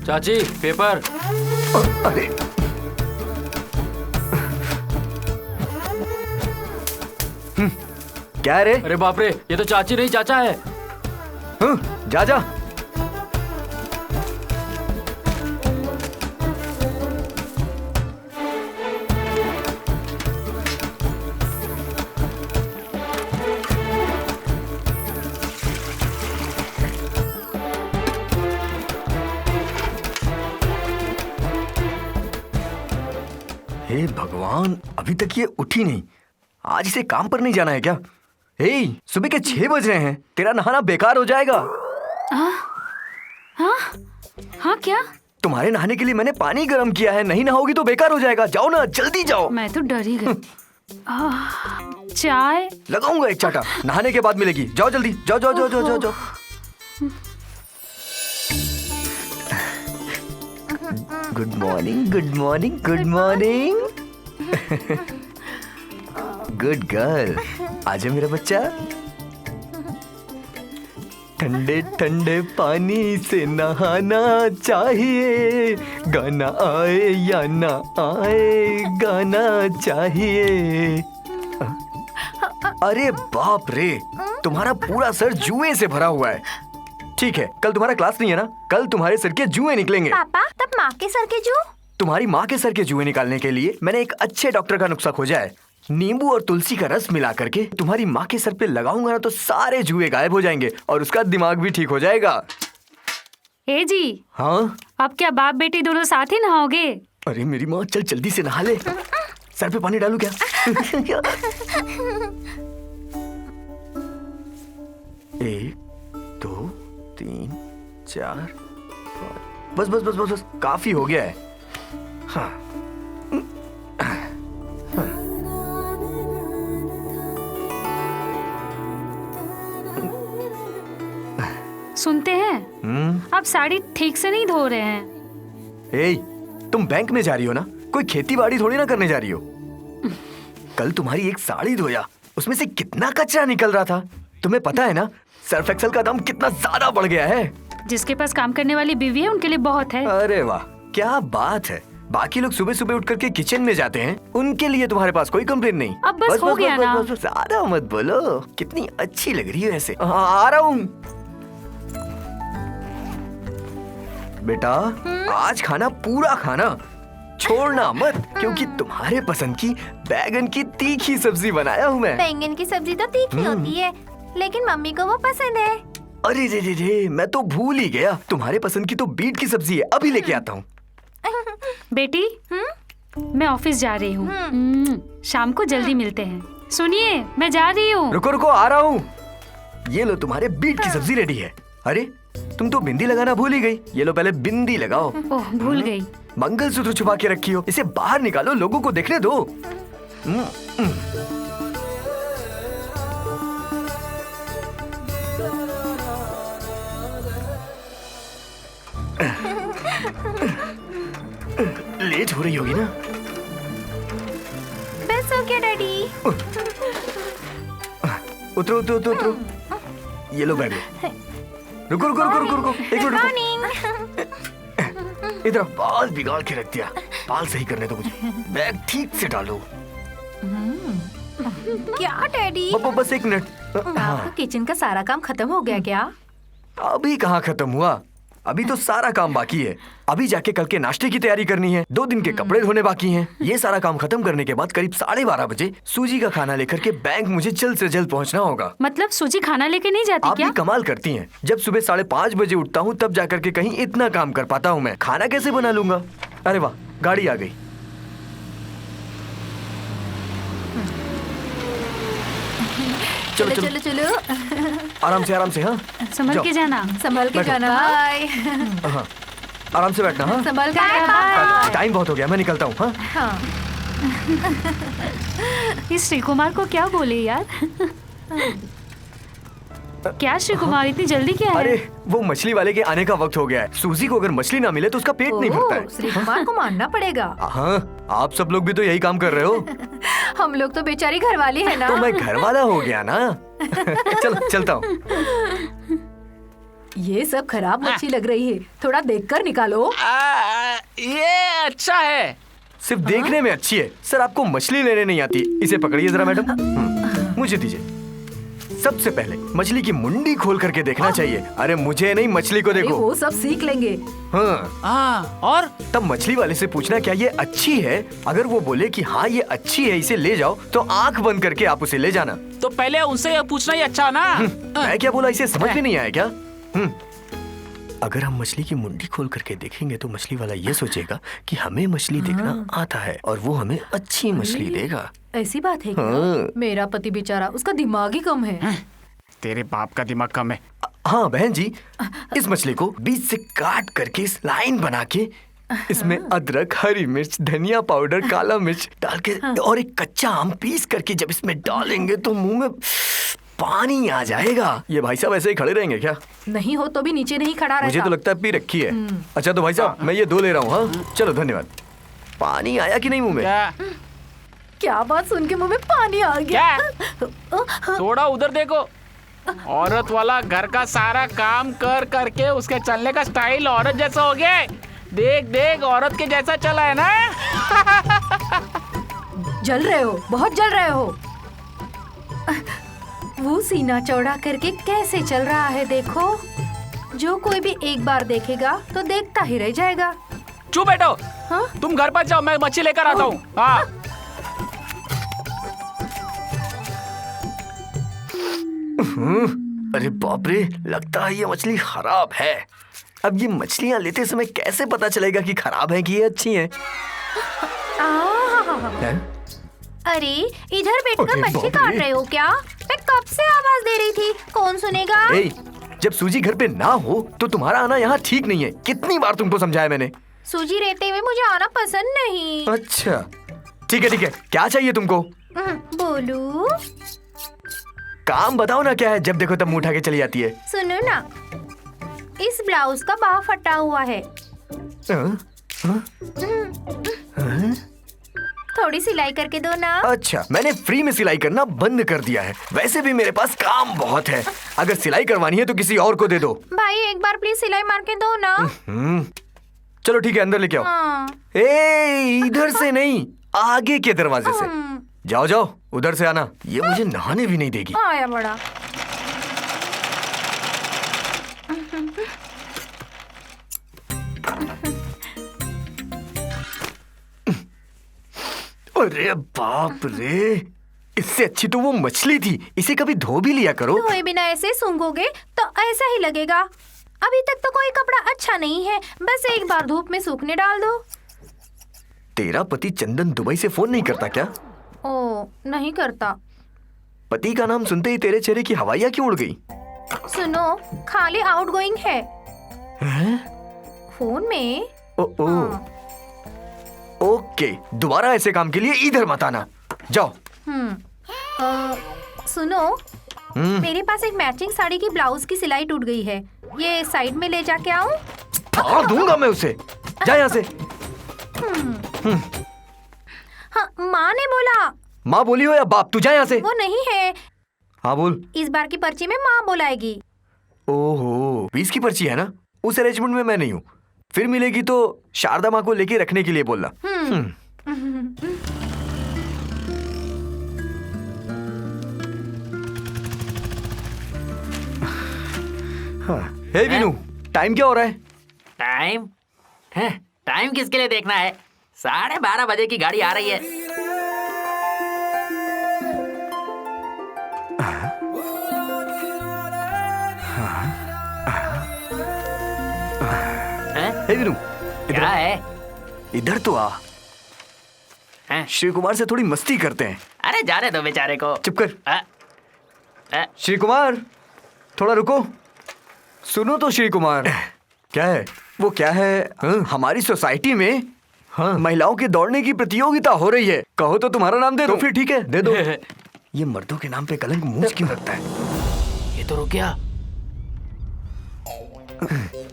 चाची पेपर। अरे क्या है रे? अरे बाप रे, ये तो चाची नहीं चाचा है। जा जा। हे भगवान, अभी तक ये उठी नहीं। आज इसे काम पर नहीं जाना है क्या? हे, सुबह के 6 बज रहे हैं। तेरा नहाना बेकार हो जाएगा। हाँ क्या? तुम्हारे नहाने के लिए मैंने पानी गर्म किया है। नहीं नहाओगी तो बेकार हो जाएगा। जाओ ना, जल्दी जाओ। मैं तो डर ही गई। चाय लगाऊंगा एक चाटा। नहाने के बाद मिलेगी। जाओ जल्दी, जाओ जाओ जाओ जाओ जाओ जाओ। Good morning, good morning, good morning. Good girl. आजा मेरा बच्चा। ठंडे ठंडे पानी से नहाना चाहिए। गाना आए या ना आए, गाना चाहिए। अरे बाप रे, तुम्हारा पूरा सर जुए से भरा हुआ है। ठीक है, कल तुम्हारा क्लास नहीं है ना? कल तुम्हारे सर के जुए निकलेंगे। पापा, तब माँ के सर के जू? तुम्हारी माँ के सर के जुए निकालने के लिए मैंने एक अच्छे डॉक्टर का नुस्खा खोजा है। नींबू और तुलसी का रस मिला करके तुम्हारी माँ के सर पे लगाऊंगा ना तो सारे जुए गायब हो जाएंगे और उसका दिमाग भी ठीक हो जाएगा। ए जी। हाँ? अब क्या बाप बेटी दोनों साथ ही नहाओगे? अरे मेरी माँ, चल जल्दी से नहा ले। सर पे पानी डालू क्या? एक, दो, तीन, चार, बस बस बस बस बस, काफी हो गया है। हाँ। सुनते हैं आप साड़ी ठीक से नहीं धो रहे हैं। ए, तुम बैंक में जा रही हो ना? कोई खेती बाड़ी थोड़ी ना करने जा रही हो। कल तुम्हारी एक साड़ी धोया, उसमें से कितना कचरा निकल रहा था। तुम्हें पता है ना, सर्फ एक्सेल का दाम कितना ज्यादा बढ़ गया है। जिसके पास काम करने वाली बीवी है उनके लिए बहुत है। अरे वाह, क्या बात है। बाकी लोग सुबह सुबह उठ करके किचन में जाते हैं, उनके लिए तुम्हारे पास कोई कंप्लेन नहीं। अब बस हो गया ना। ज्यादा मत बोलो। कितनी अच्छी लग रही है ऐसे। आ रहा हूँ बेटा। आज खाना पूरा खाना, छोड़ना मत, क्योंकि तुम्हारे पसंद की बैगन की तीखी सब्जी बनाया हूँ मैं। बैंगन की सब्जी तो तीखी होती है, लेकिन मम्मी को वो पसंद है। अरे रे रे रे, मैं तो भूल ही गया। तुम्हारे पसंद की तो बीट की सब्जी है। अभी लेके आता हूँ। बेटी, मैं ऑफिस जा रही हूँ। शाम को जल्दी मिलते हैं। सुनिए, मैं जा रही हूँ। रुको रुको, आ रहा हूँ। ये लो, तुम्हारे बीट की सब्जी रेडी है। अरे तुम तो बिंदी लगाना भूल ही गई। ये लो, पहले बिंदी लगाओ। ओह, भूल गई। मंगलसूत्र छुपा के रखी हो, इसे बाहर निकालो, लोगों को देखने दो। लेट हो रही होगी ना? बस हो गया डैडी। उतरो उतरो उतरो उतरो। ये लो बैग। रुको रुको रुको रुको रुको, एक मिनट रुको। इधर बाल बिगाड़ के रख दिया। बाल सही करने दो मुझे। बैग ठीक से डालो। क्या डैडी? बस एक मिनट। आपका किचन का सारा काम खत्म हो गया क्या? अभी कहाँ खत्म हुआ? अभी तो सारा काम बाकी है। अभी जाके कल के नाश्ते की तैयारी करनी है, 2 दिन के कपड़े धोने बाकी हैं। ये सारा काम खत्म करने के बाद करीब 12:30 बजे सूजी का खाना लेकर के बैंक मुझे जल्द से जल्द पहुंचना होगा। मतलब सूजी खाना लेके नहीं जाती आप क्या? भी कमाल करती हैं। जब सुबह 5:30 बजे उठता हूँ तब जाकर के कहीं इतना काम कर पाता हूँ मैं। खाना कैसे बना लूंगा? अरे वाह, गाड़ी आ गई। चलो चलो चलो, चलो चलो। आराम से हाँ। संभल जाओ। के जाना। संभल के बैठो। जाना। बाय। हाँ, आराम से बैठना। हाँ, संभल के जाना। टाइम बहुत हो गया, मैं निकलता हूँ। हाँ, हाँ। इस श्री कुमार को क्या बोले यार? क्या श्री कुमार, इतनी जल्दी क्या है? अरे वो मछली वाले के आने का वक्त हो गया है। सूजी को अगर मछली ना मिले तो उसका पेट नहीं भरता है। श्री कुमार को मानना पड़ेगा। हाँ, आप सब लोग भी तो यही काम कर रहे हो। हम लोग तो बेचारी घरवाली है ना। तो मैं घर वाला हो गया ना। चलो चलता हूँ। ये सब खराब मच्छी लग रही है, थोड़ा देखकर निकालो। ये अच्छा है। सिर्फ देखने में अच्छी है सर, आपको मछली लेने नहीं आती। इसे पकड़िए जरा मैडम। मुझे दीजिए। सबसे पहले मछली की मुंडी खोल करके देखना चाहिए। अरे मुझे नहीं, मछली को अरे देखो। वो सब सीख लेंगे। हाँ, और तब मछली वाले से पूछना क्या ये अच्छी है। अगर वो बोले कि हाँ ये अच्छी है, इसे ले जाओ, तो आंख बंद करके आप उसे ले जाना। तो पहले उनसे ये पूछना ही अच्छा ना। मैं क्या बोला, इसे समझ में नहीं आया क्या? अगर हम मछली की मुंडी खोल करके देखेंगे तो मछली वाला ये सोचेगा कि हमें मछली देखना आता है और वो हमें अच्छी मछली देगा। ऐसी बात है क्या? हाँ। मेरा पति बेचारा, उसका दिमाग ही कम है। तेरे बाप का दिमाग कम है। हाँ बहन जी, इस मछली को बीच से काट करके इस लाइन बना के इसमें अदरक, हरी मिर्च, धनिया पाउडर, काला मिर्च डाल के और एक कच्चा आम पीस करके जब इसमें डालेंगे तो मुंह में पानी आ जाएगा। ये भाई साहब ऐसे ही खड़े रहेंगे क्या? नहीं हो तो भी नीचे नहीं खड़ा रहता। मुझे तो लगता है पी रखी है। अच्छा तो भाई साहब मैं ये 2 ले रहा हूँ। हाँ चलो धन्यवाद। पानी आया कि नहीं मुंह में? क्या क्या बात सुन के मुंह में पानी आ गया। थोड़ा उधर देखो। औरत वाला घर का सारा काम कर करके उसके चलने का स्टाइल औरत जैसा हो गया है। देख देख, औरत के जैसा चला है ना। जल रहे हो, बहुत जल रहे हो। वो सीना चौड़ा करके कैसे चल रहा है देखो। जो कोई भी एक बार देखेगा तो देखता ही रह जाएगा। चुप बैठो। हाँ? तुम घर पर जाओ, मैं मच्छी लेकर आता हूँ। हाँ। अरे बाप रे, लगता है ये मछली खराब है। अब ये मछलियाँ लेते समय कैसे पता चलेगा कि खराब है कि ये अच्छी हैं? हैं? अरे इधर बैठकर अरे मच्छी बाप काट रे। रहे हो क्या? मैं कब से आवाज दे रही थी, कौन सुनेगा? ए, जब सूजी घर पे ना हो तो तुम्हारा आना यहाँ ठीक नहीं है। कितनी बार तुमको समझाया मैंने। सूजी रहते हुए मुझे आना पसंद नहीं। अच्छा ठीक है, क्या चाहिए तुमको? बोलू। काम बताओ ना क्या है, जब देखो तब मुंह उठा के चली जाती है। सुनो ना, इस ब्लाउज का बाह फटा हुआ है, थोड़ी सिलाई करके दो ना। अच्छा, मैंने फ्री में सिलाई करना बंद कर दिया है। वैसे भी मेरे पास काम बहुत है। अगर सिलाई करवानी है तो किसी और को दे दो। भाई एक बार प्लीज सिलाई मार के दो ना। चलो ठीक है, अंदर लेके आओ। हाँ। ए, इधर से नहीं, आगे के दरवाजे से। जाओ जाओ, उधर से आना। ये मुझे नहाने भी नहीं देगी। आया बड़ा। अरे बाप रे, इससे अच्छी तो वो मछली थी। इसे कभी धो भी लिया करो। धोए बिना ऐसे सूंघोगे तो ऐसा ही लगेगा। अभी तक तो कोई कपड़ा अच्छा नहीं है, बस एक बार धूप में सूखने डाल दो। तेरा पति चंदन दुबई से फोन नहीं करता क्या? ओ, नहीं करता। पति का नाम सुनते ही तेरे चेहरे की हवाइयाँ क्यों उड़ गई? सुनो, खाली आउटगोइंग है फोन में। ओ, ओके, दोबारा ऐसे काम के लिए इधर मत आना। जाओ। सुनो, मेरे पास एक मैचिंग साड़ी की ब्लाउज की सिलाई टूट गई है, ये साइड में ले जाके आऊं? फाड़ दूंगा मैं उसे। जा यहाँ से। हाँ, माँ ने बोला। माँ बोली हो या बाप, तू जा यहाँ से। वो नहीं है, हाँ बोल। इस बार की पर्ची में माँ बुलाएगी। ओहो, 20 की पर्ची है ना? उस अरेंजमेंट में मैं नहीं हूँ। फिर मिलेगी तो शारदा माँ को लेके रखने के लिए बोलना। हाँ। हे विनू, टाइम क्या हो रहा है? टाइम टाइम किसके लिए देखना है? 12:30 बजे की गाड़ी आ रही है। हे वीरू, क्या है? इधर तो आ। हैं? श्री कुमार से थोड़ी मस्ती करते हैं। अरे जाने दो बेचारे को। चुप कर। अ, श्री कुमार, थोड़ा रुको। सुनो तो श्री कुमार। क्या है वो? क्या है? हमारी सोसाइटी में महिलाओं के दौड़ने की प्रतियोगिता हो रही है। कहो तो तुम्हारा नाम दे दो। फिर ठीक है, दे दो। ये मर्दों के नाम पे कलंक मुझ क्यों लगता है? ये तो रुक गया।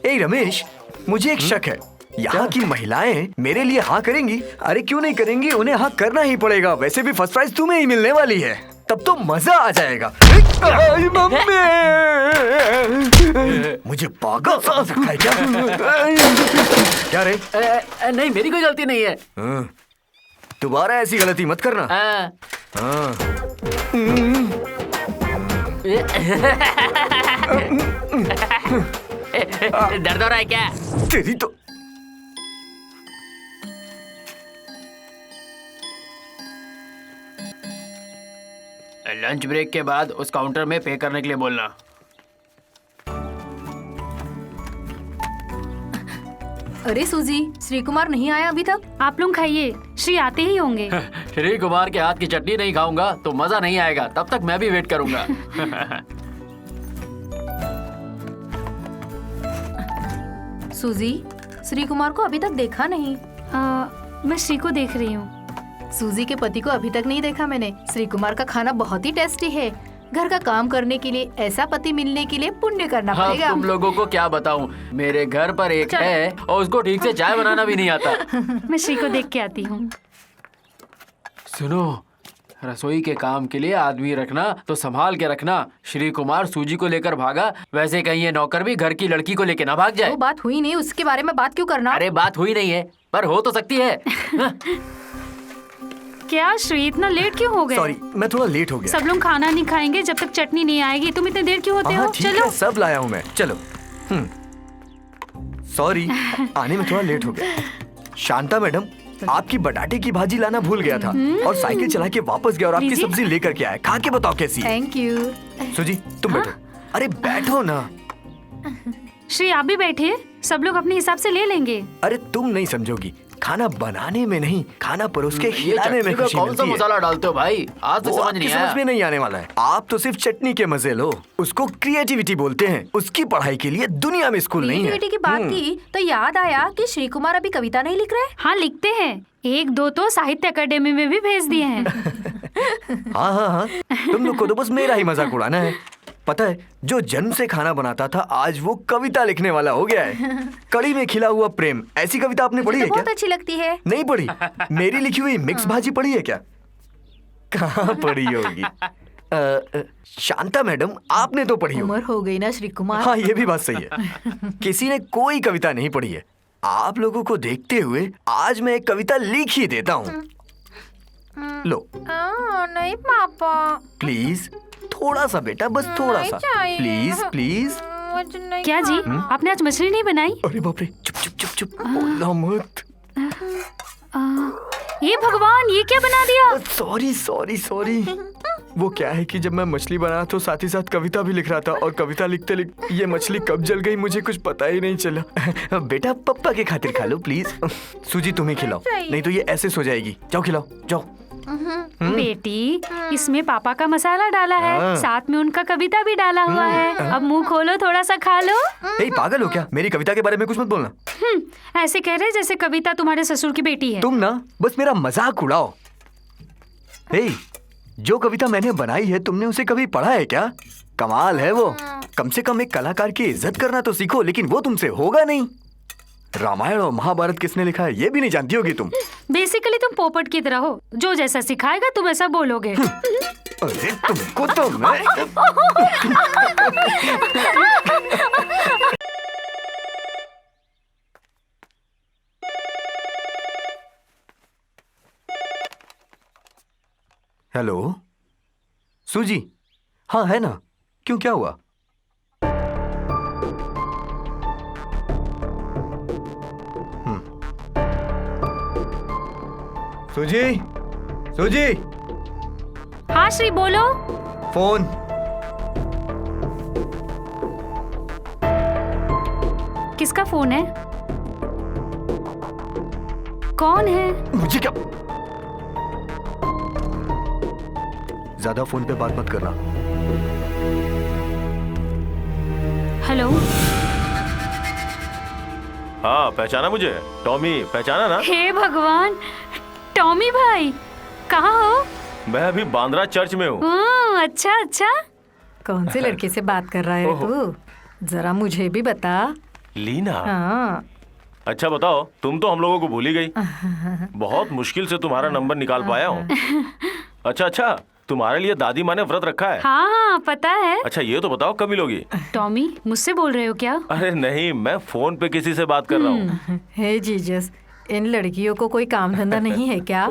ए रमेश, मुझे एक शक है। यहाँ की महिलाएं मेरे लिए हाँ करेंगी? अरे क्यों नहीं करेंगी, उन्हें हाँ करना ही पड़ेगा। वैसे भी फर्स्ट प्राइज तुम्हें ही मिलने वाली है, तब तो मजा आ जाएगा। आई मम्मी, मुझे पागल समझ रखा है क्या? क्या रे? नहीं, मेरी कोई गलती नहीं है। दोबारा ऐसी गलती मत करना। हाँ। दर्द हो रहा है क्या? तेरी तो लंच ब्रेक के बाद उस काउंटर में पे करने के लिए बोलना। अरे सूजी, श्री कुमार नहीं आया अभी तक? आप लोग खाइए, श्री आते ही होंगे। श्री कुमार के हाथ की चटनी नहीं खाऊंगा तो मजा नहीं आएगा। तब तक मैं भी वेट करूंगा। सूजी, श्री कुमार को अभी तक देखा नहीं। मैं श्री को देख रही हूँ। सूजी के पति को अभी तक नहीं देखा मैंने। श्री कुमार का खाना बहुत ही टेस्टी है। घर का काम करने के लिए ऐसा पति मिलने के लिए पुण्य करना हाँ, पड़ेगा। तुम लोगों को क्या बताऊं, मेरे घर पर एक है और उसको ठीक से चाय बनाना भी नहीं आता। मैं श्री को देख के आती हूँ। सुनो, रसोई के काम के लिए आदमी रखना तो संभाल के रखना। श्री कुमार सूजी को लेकर भागा, वैसे कहीं ये नौकर भी घर की लड़की को लेकर ना भाग जाए। वो बात हुई नहीं, उसके बारे में बात क्यों करना? अरे बात हुई नहीं है, पर हो तो सकती है। क्या श्री, इतना लेट क्यों हो गए? सॉरी, मैं थोड़ा लेट हो गया। सब लोग खाना नहीं खाएंगे जब तक चटनी नहीं आएगी। तुम इतने देर क्यों होते हो? ठीक चलो। है, सब लाया हूँ मैं। चलो। सॉरी, आने में थोड़ा लेट हो गया। शांता मैडम, आपकी बटाटे की भाजी लाना भूल गया था और साइकिल चला के वापस गया और आपकी लीजिए। सब्जी लेकर के आया। खा के बताओ कैसी है। Thank you. सुजी, तुम बैठो। अरे बैठो ना। श्री आप भी बैठिए, सब लोग अपने हिसाब से ले लेंगे। अरे तुम नहीं समझोगी, खाना बनाने में नहीं, खाना परोस के ये खिलाने में चटनी में खुशी कौन मिलती सा है। मसाला डालते हो भाई? आज तक वो समझ आपकी नहीं समझ आया। में नहीं आने वाला है। आप तो सिर्फ चटनी के मजे लो। उसको क्रिएटिविटी बोलते हैं। उसकी पढ़ाई के लिए दुनिया में स्कूल नहीं है। क्रिएटिविटी की बात की तो याद आया कि श्री कुमार अभी कविता नहीं लिख रहे। हाँ लिखते हैं, 1-2 तो साहित्य अकेडमी में भी भेज दिए हैं। हाँ हाँ हाँ, तुम लोग को तो बस मेरा ही मजाक उड़ाना है। पता है, जो जन्म से खाना बनाता था आज वो कविता लिखने वाला हो गया है। कड़ी में खिला हुआ प्रेम, ऐसी कविता आपने पढ़ी है तो क्या? बहुत अच्छी लगती है। नहीं पढ़ी? मेरी लिखी हुई मिक्स भाजी पढ़ी है क्या? कहाँ पढ़ी होगी? शांता मैडम, आपने तो पढ़ी होगी। उम्र हो गई ना श्री कुमार। हाँ, ये भी बात सही है। किसी ने कोई कविता नहीं पढ़ी है। आप लोगों को देखते हुए आज मैं एक कविता लिख ही देता हूँ। लो नहीं पापा, प्लीज, थोड़ा सा बेटा, बस थोड़ा नहीं सा। चाहिए। Please please. मुझे नहीं क्या जी, आपने आज मछली नहीं बनाई? अरे बाप रे, चुप चुप चुप चुप, बोलना मत। ये भगवान, ये क्या बना दिया? Sorry sorry sorry. वो क्या है कि जब मैं मछली बना तो साथ ही साथ कविता भी लिख रहा था और कविता लिखते लिखते ये मछली कब जल गई मुझे कुछ पता ही नहीं चला। बेटा पप्पा के खातिर खा लो प्लीज। सूजी तुम्हें खिलाओ, नहीं तो ये ऐसे सो जाएगी। जाओ खिलाओ, जाओ। बेटी, इसमें पापा का मसाला डाला है, साथ में उनका कविता भी डाला हुआ है। अब मुंह खोलो, थोड़ा सा खा लो। ए, पागल हो क्या? मेरी कविता के बारे में कुछ मत बोलना। ऐसे कह रहे जैसे कविता तुम्हारे ससुर की बेटी है। तुम ना बस मेरा मजाक उड़ाओ। ए, जो कविता मैंने बनाई है तुमने उसे कभी पढ़ा है क्या? कमाल है वो। कम से कम एक कलाकार की इज्जत करना तो सीखो, लेकिन वो तुमसे होगा नहीं। रामायण और महाभारत किसने लिखा है ये भी नहीं जानती होगी तुम। बेसिकली तुम पोपट की तरह हो, जो जैसा सिखाएगा तुम ऐसा बोलोगे। अरे तुमको तो मैं हेलो सूजी, हाँ है ना, क्यों क्या हुआ? सूजी, सूजी, हाँ श्री बोलो। फोन। किसका फोन है? कौन है? मुझे क्या? ज्यादा फोन पे बात मत करना। हेलो। हाँ, पहचाना मुझे? टॉमी पहचाना ना? हे भगवान, टॉमी भाई कहाँ हो? मैं अभी बांद्रा चर्च में हूँ। अच्छा अच्छा। कौन से लड़के से बात कर रहा है तू? जरा मुझे भी बता। लीना? हाँ। अच्छा बताओ, तुम तो हम लोगों को भूल ही गई। बहुत मुश्किल से तुम्हारा नंबर निकाल पाया हूँ। अच्छा अच्छा, तुम्हारे लिए दादी माँ ने व्रत रखा है। हाँ हाँ पता है। अच्छा ये तो बताओ कब मिलोगी? टॉमी मुझसे बोल रहे हो क्या? अरे नहीं, मैं फोन पे किसी से बात कर रहा हूँ। हे जीजस, इन लड़कियों को कोई काम धंधा नहीं है क्या?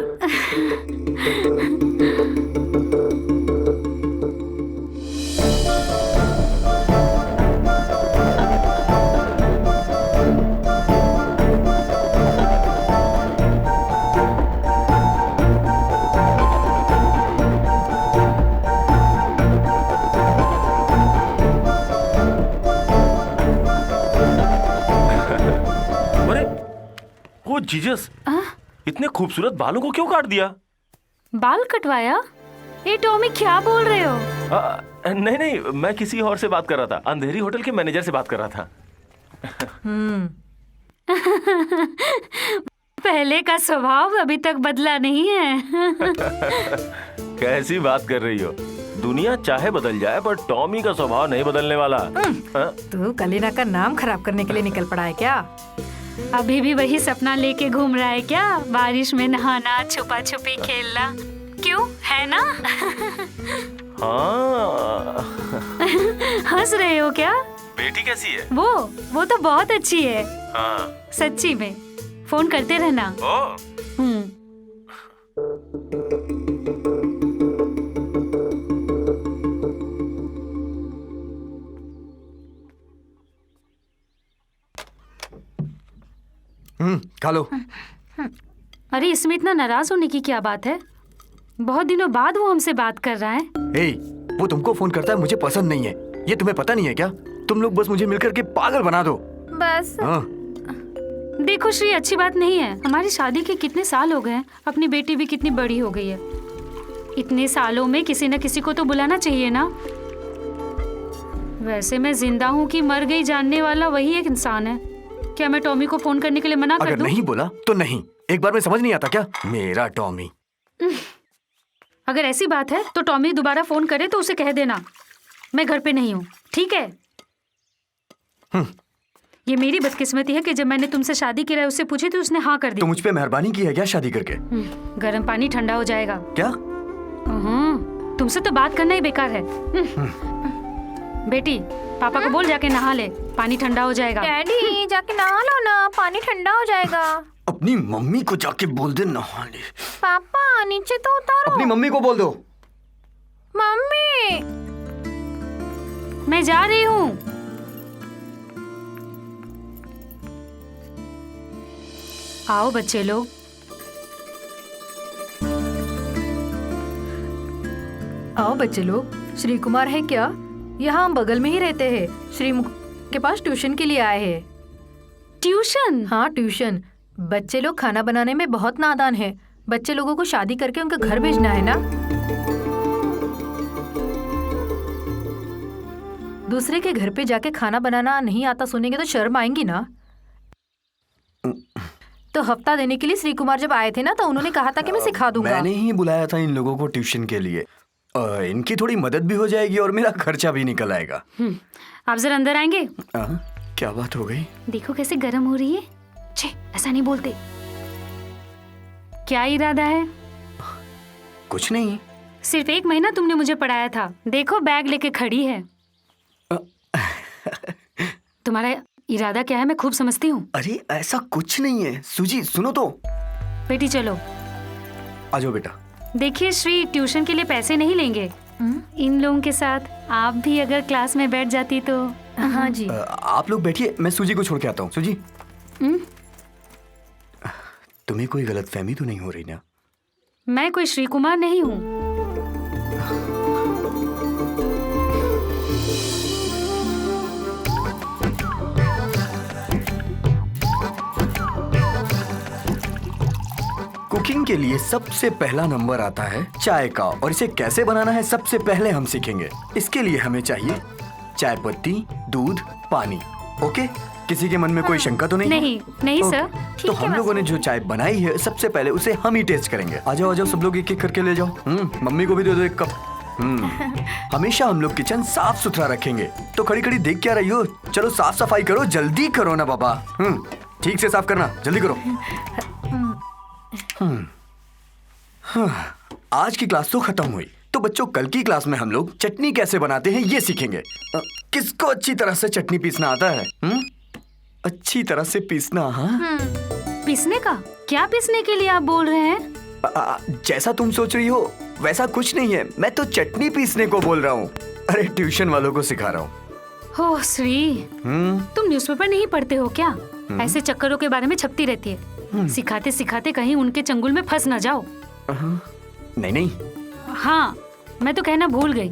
अरे वो जीजस, इतने खूबसूरत बालों को क्यों काट दिया? बाल कटवाया? ए टॉमी क्या बोल रहे हो? नहीं नहीं, मैं किसी और से बात कर रहा था। अंधेरी होटल के मैनेजर से बात कर रहा था। पहले का स्वभाव अभी तक बदला नहीं है। कैसी बात कर रही हो? दुनिया चाहे बदल जाए पर टॉमी का स्वभाव नहीं बदलने वाला। हाँ? तू कलीना का नाम खराब करने के लिए निकल पड़ा है क्या? अभी भी वही सपना लेके घूम रहा है क्या? बारिश में नहाना, छुपा छुपी खेलना, क्यों है ना? हाँ। हंस रहे हो क्या? बेटी कैसी है? वो तो बहुत अच्छी है। हाँ। सच्ची में। फोन करते रहना। ओ। खा लो। अरे इसमें इतना नाराज होने की क्या बात है? बहुत दिनों बाद वो हमसे बात कर रहा है। हे, वो तुमको फोन करता है, मुझे पसंद नहीं है। ये तुम्हें पता नहीं है क्या? तुम लोग बस मुझे मिलकर के पागल बना दो। बस हाँ। देखो श्री, अच्छी बात नहीं है। हमारी शादी के कितने साल हो गए हैं, अपनी बेटी भी कितनी बड़ी हो गई है। इतने सालों में किसी न किसी को तो बुलाना चाहिए ना। वैसे मैं जिंदा हूँ कि मर गई जानने वाला वही एक इंसान है। क्या मैं टॉमी को फोन करने के लिए मना कर अगर दूं? नहीं बोला तो नहीं। एक बार में समझ नहीं आता क्या? मेरा टॉमी। अगर ऐसी बात है तो टॉमी दोबारा फोन करे तो उसे कह देना मैं घर पे नहीं हूँ, ठीक है? ये मेरी बदकिस्मती है कि जब मैंने तुमसे शादी की राय उससे पूछी तो उसने हाँ कर दी। तो मुझ पे मेहरबानी की है क्या शादी करके? गर्म पानी ठंडा हो जाएगा। क्या? तुमसे तो बात करना ही बेकार है। बेटी, पापा को बोल जाके नहा ले, पानी ठंडा हो जाएगा। डैडी जाके नहा लो ना, पानी ठंडा हो जाएगा। अपनी मम्मी को जाके बोल दे नहा ले। पापा नीचे तो उतारो। अपनी मम्मी को बोल दो। मम्मी मैं जा रही हूँ। आओ बच्चे लोग। आओ बच्चे लोग। श्री कुमार है क्या? यहाँ हम बगल में ही रहते हैं। श्री मुख के पास ट्यूशन के लिए आए हैं। ट्यूशन? हाँ ट्यूशन। बच्चे लोग खाना बनाने में बहुत नादान है। बच्चे लोगों को शादी करके उनके घर भेजना है ना। दूसरे के घर पे जाके खाना बनाना नहीं आता सुनेंगे तो शर्म आएंगी ना। तो हफ्ता देने के लिए श्री कुमार जब आए थे ना तो उन्होंने कहा था कि मैं सिखा दूंगा। मैंने ही बुलाया था इन लोगों को ट्यूशन के लिए। इनकी थोड़ी मदद भी हो जाएगी और मेरा खर्चा भी निकल आएगा। आप जरा अंदर आएंगे? क्या बात हो गई? देखो कैसे गर्म हो रही है। छे, ऐसा नहीं बोलते। क्या इरादा है? कुछ नहीं। सिर्फ 1 महीना तुमने मुझे पढ़ाया था, देखो बैग लेके खड़ी है। तुम्हारा इरादा क्या है मैं खूब समझती हूँ। अरे ऐसा कुछ नहीं है। सूजी सुनो तो। बेटी चलो। आ जाओ बेटा। देखिए श्री, ट्यूशन के लिए पैसे नहीं लेंगे। इन लोगों के साथ आप भी अगर क्लास में बैठ जाती तो। हाँ जी। आप लोग बैठिए, मैं सूजी को छोड़ के आता हूँ। सूजी, तुम्हें कोई गलतफहमी तो नहीं हो रही ना? मैं कोई श्री कुमार नहीं हूँ। कुकिंग के लिए सबसे पहला नंबर आता है चाय का, और इसे कैसे बनाना है सबसे पहले हम सीखेंगे। इसके लिए हमें चाहिए चाय पत्ती, दूध, पानी। ओके, किसी के मन में कोई शंका तो नहीं? नहीं ओके, सर। तो हम लोगों ने जो चाय बनाई है सबसे पहले उसे हम ही टेस्ट करेंगे। आ जाओ सब लोग एक एक करके ले जाओ। मम्मी को भी दे दो एक कप। हमेशा हम लोग किचन साफ सुथरा रखेंगे। तो खड़ी खड़ी देख क्या रही हो? चलो साफ सफाई करो, जल्दी करो ना बाबा। ठीक से साफ करना, जल्दी करो। आज की क्लास तो खत्म हुई, तो बच्चों कल की क्लास में हम लोग चटनी कैसे बनाते हैं ये सीखेंगे। किसको अच्छी तरह से चटनी पीसना आता है? अच्छी तरह से पीसना। हाँ, पीसने का? क्या पीसने के लिए आप बोल रहे हैं? जैसा तुम सोच रही हो वैसा कुछ नहीं है, मैं तो चटनी पीसने को बोल रहा हूँ। अरे ट्यूशन वालों को सिखा रहा हूँ। ओह श्री, तुम न्यूज़पेपर नहीं पढ़ते हो क्या? ऐसे चक्करों के बारे में छपती रहती है। सिखाते सिखाते कहीं उनके चंगुल में फंस ना जाओ। नहीं। हाँ, मैं तो कहना भूल गई,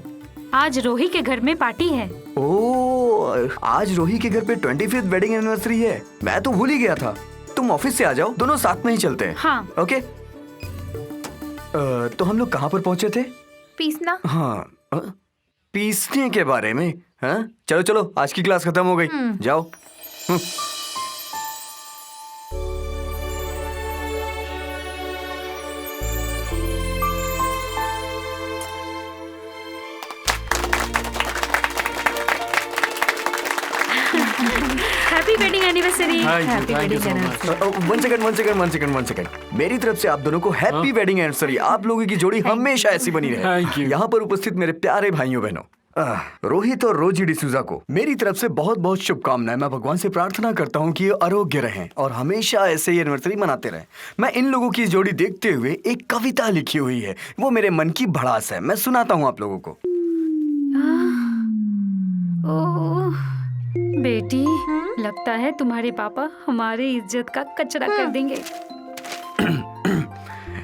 आज रोही के घर में पार्टी है। ओह, आज रोही के घर पे 25th वेडिंग एनिवर्सरी है। मैं तो भूल ही गया था। तुम ऑफिस से आ जाओ, दोनों साथ में ही चलते हैं। हाँ। ओके। तो हम लोग कहाँ पर पहुँचे थे? पीसना। हाँ, पीसने के बारे में। हाँ, चलो चलो, आज की क्लास खत्म हो गई, जाओ। Happy wedding anniversary. Thank you so much. One second. मेरी तरफ से आप दोनों को हैप्पी वेडिंग एनिवर्सरी। आप लोगों की जोड़ी हमेशा ऐसी बनी रहे। Thank you. यहाँ पर उपस्थित मेरे प्यारे भाइयों बहनों, रोहित और रोजी डिसूजा को मेरी तरफ से बहुत बहुत शुभकामनाएं। मैं भगवान से प्रार्थना करता हूँ कि ये आरोग्य रहें और हमेशा ऐसे ही एनिवर्सरी मनाते रहें। मैं इन लोगों की जोड़ी देखते हुए एक कविता लिखी हुई है, वो मेरे मन की भड़ास है। मैं सुनाता हूँ आप लोगों को। ओह बेटी, लगता है तुम्हारे पापा हमारे इज्जत का कचरा कर देंगे।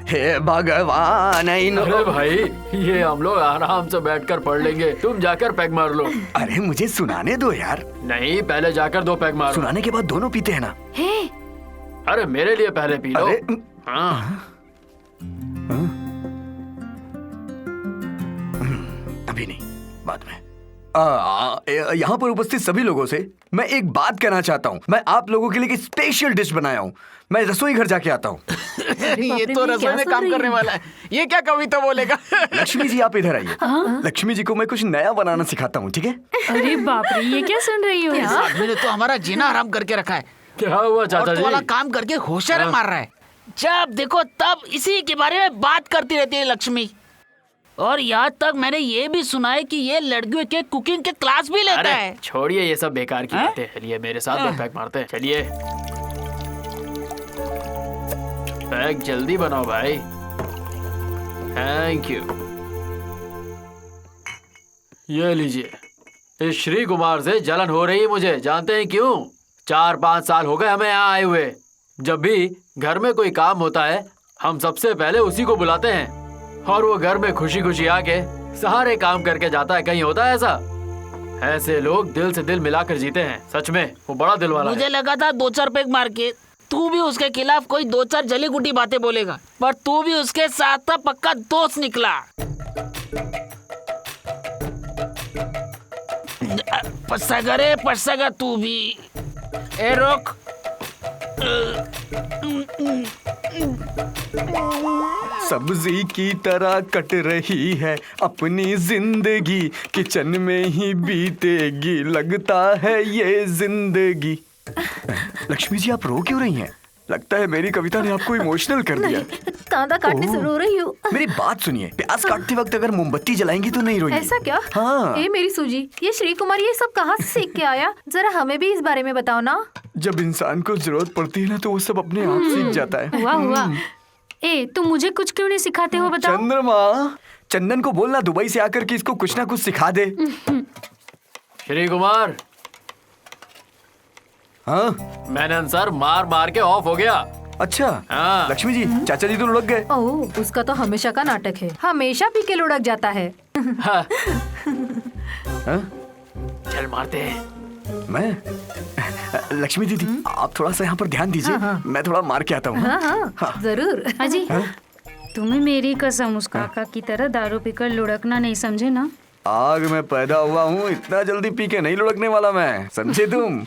हे भगवान, अरे भाई, ये हम लोग आराम से बैठकर पढ़ लेंगे, तुम जाकर पैक मार लो। अरे मुझे सुनाने दो यार। नहीं, पहले जाकर 2 पैक मारो। सुनाने के बाद दोनों पीते हैं ना। हे, अरे मेरे लिए पहले पी लो। अरे हाँ। अभी नहीं, बाद में। यहाँ पर उपस्थित सभी लोगों से मैं एक बात कहना चाहता हूँ। मैं आप लोगों के लिए एक स्पेशल डिश बनाया हूँ। मैं रसोई घर जाके आता हूँ। ये तो रसोई में काम करने वाला है। ये क्या कविता बोलेगा? लक्ष्मी जी आप इधर आइए। लक्ष्मी जी को मैं कुछ नया बनाना सिखाता हूँ, ठीक है? अरे बाप रे, ये क्या सुन रही हो? इस आदमी ने तो हमारा जीना हराम करके रखा है। क्या हुआ चाचा और जी? वाला काम करके होशियार मार रहा है। जब देखो तब इसी के बारे में बात करती रहती है लक्ष्मी। और यहाँ तक मैंने ये भी सुना है कि ये लड़कियों के कुकिंग के क्लास भी लेता है। छोड़िए ये सब बेकार की बातें। चलिए मेरे साथ 2 पैक मारते हैं। चलिए पैक जल्दी बनाओ भाई। Thank you. ये लीजिए। इस श्री कुमार से जलन हो रही है मुझे, जानते हैं क्यों? 4-5 साल हो गए हमें यहाँ आए हुए। जब भी घर में कोई काम होता है हम सबसे पहले उसी को बुलाते हैं और वो घर में खुशी खुशी आके सारे काम करके जाता है। कहीं होता है ऐसा? ऐसे लोग दिल से दिल मिलाकर जीते हैं। सच में वो बड़ा दिल वाला मुझे है। लगा था 2-4 पैक मार के तू भी उसके खिलाफ कोई 2-4 जली गुटी बातें बोलेगा, पर तू भी उसके साथ का पक्का दोस्त निकला। पसगा तू भी। ए रोक। सब्जी की तरह कट रही है अपनी जिंदगी, किचन में ही बीतेगी लगता है ये जिंदगी। लक्ष्मी जी आप रो क्यों रही हैं? लगता है मेरी कविता ने आपको इमोशनल कर दिया। कांदा काटने से रो रही हूँ। मेरी बात सुनिए, प्याज काटते वक्त अगर मोमबत्ती जलाएंगी तो नहीं रोएंगी। ऐसा क्या? हाँ। ए मेरी सूजी, ये श्री कुमार ये सब कहाँ से सीख के आया? जरा हमें भी इस बारे में बताओ ना। जब इंसान को जरूरत पड़ती है ना तो वो सब अपने आप सीख जाता है। हुआ। ए, तुम मुझे कुछ क्यों नहीं सिखाते हो बताओ? चंद्रमा, चंदन को बोलना दुबई से आकर कि इसको कुछ ना कुछ सिखा दे। श्री कुमार, हाँ मैंने आंसर मार मार के ऑफ हो गया। अच्छा हाँ। लक्ष्मी जी चाचा जी तो लुढ़क गए। ओह, उसका तो हमेशा का नाटक है, हमेशा पी के लुढ़क जाता है। हाँ, हाँ? चल मारते हैं। मैं लक्ष्मी दीदी आप थोड़ा सा यहाँ पर ध्यान दीजिए, मैं थोड़ा मार के आता हूँ। हाँ हाँ जरूर। अजी तुम्हें मेरी कसम उस काका की तरह दारू पीकर लुढ़कना नहीं, समझे ना? आग में पैदा हुआ हूँ, इतना जल्दी पी के नहीं लुढ़कने वाला मैं, समझे तुम?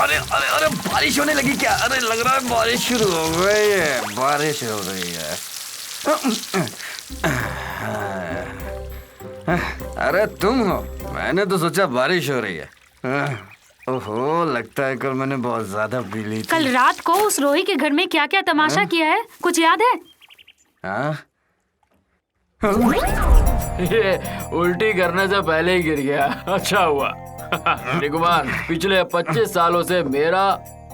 अरे अरे अरे बारिश होने लगी क्या? अरे लग रहा है बारिश शुरू हो गई है, बारिश हो रही है। अरे तुम हो? मैंने तो सोचा बारिश हो रही है। ओहो, लगता है कल मैंने बहुत ज्यादा पी ली थी। कल रात को उस रोही के घर में क्या क्या तमाशा किया है, कुछ याद है? हाँ? ये उल्टी करने से पहले ही गिर गया, अच्छा हुआ। श्री कुमार, पिछले 25 सालों से मेरा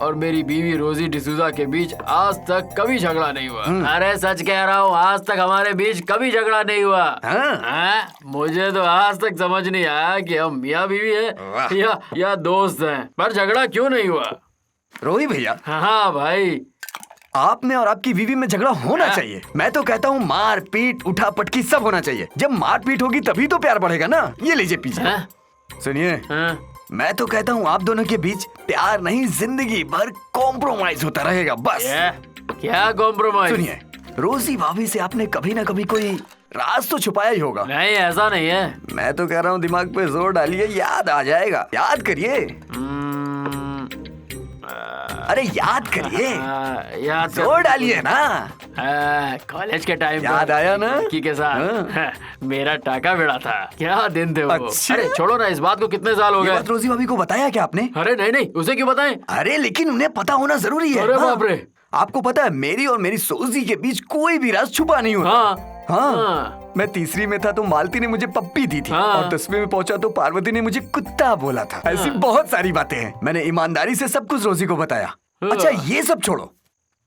और मेरी बीवी रोजी डिसूजा के बीच आज तक कभी झगड़ा नहीं हुआ। अरे सच कह रहा हूँ, आज तक हमारे बीच कभी झगड़ा नहीं हुआ। हाँ? मुझे तो आज तक समझ नहीं आया कि हम मियाँ बीवी है या दोस्त हैं, पर झगड़ा क्यों नहीं हुआ? रोही भैया, हाँ भाई, आप में और आपकी बीवी में झगड़ा होना चाहिए। मैं तो कहता हूँ मार पीट उठा पटकी सब होना चाहिए। जब मार पीट होगी तभी तो प्यार बढ़ेगा ना। ये लीजिए पीछे। सुनिए, मैं तो कहता हूँ आप दोनों के बीच प्यार नहीं जिंदगी भर कॉम्प्रोमाइज होता रहेगा, बस। क्या कॉम्प्रोमाइज? सुनिए, रोजी भाभी से आपने कभी ना कभी कोई राज तो छुपाया ही होगा। नहीं, ऐसा नहीं है। मैं तो कह रहा हूँ दिमाग पे जोर डालिए, याद आ जाएगा। याद करिए, अरे याद करिए, याद जोर डालिए ना। कॉलेज के टाइम याद आया ना? लड़की के साथ मेरा टाका भिड़ा था। क्या दिन थे वो। अच्छा। अरे छोड़ो ना, इस बात को कितने साल हो ये गए। बात रोजी भाभी को बताया क्या आपने? अरे नहीं नहीं, उसे क्यों बताएं? अरे लेकिन उन्हें पता होना जरूरी है। अरे हाँ। बाप रे। आपको पता है मेरी और मेरी सोजी के बीच कोई भी राज छुपा नहीं होता। हाँ। मैं तीसरी में था तो मालती ने मुझे पप्पी दी थी, और 10वीं में पहुंचा तो पार्वती ने मुझे कुत्ता बोला था। ऐसी बहुत सारी बातें हैं। मैंने ईमानदारी से सब कुछ रोजी को बताया। अच्छा ये सब छोड़ो,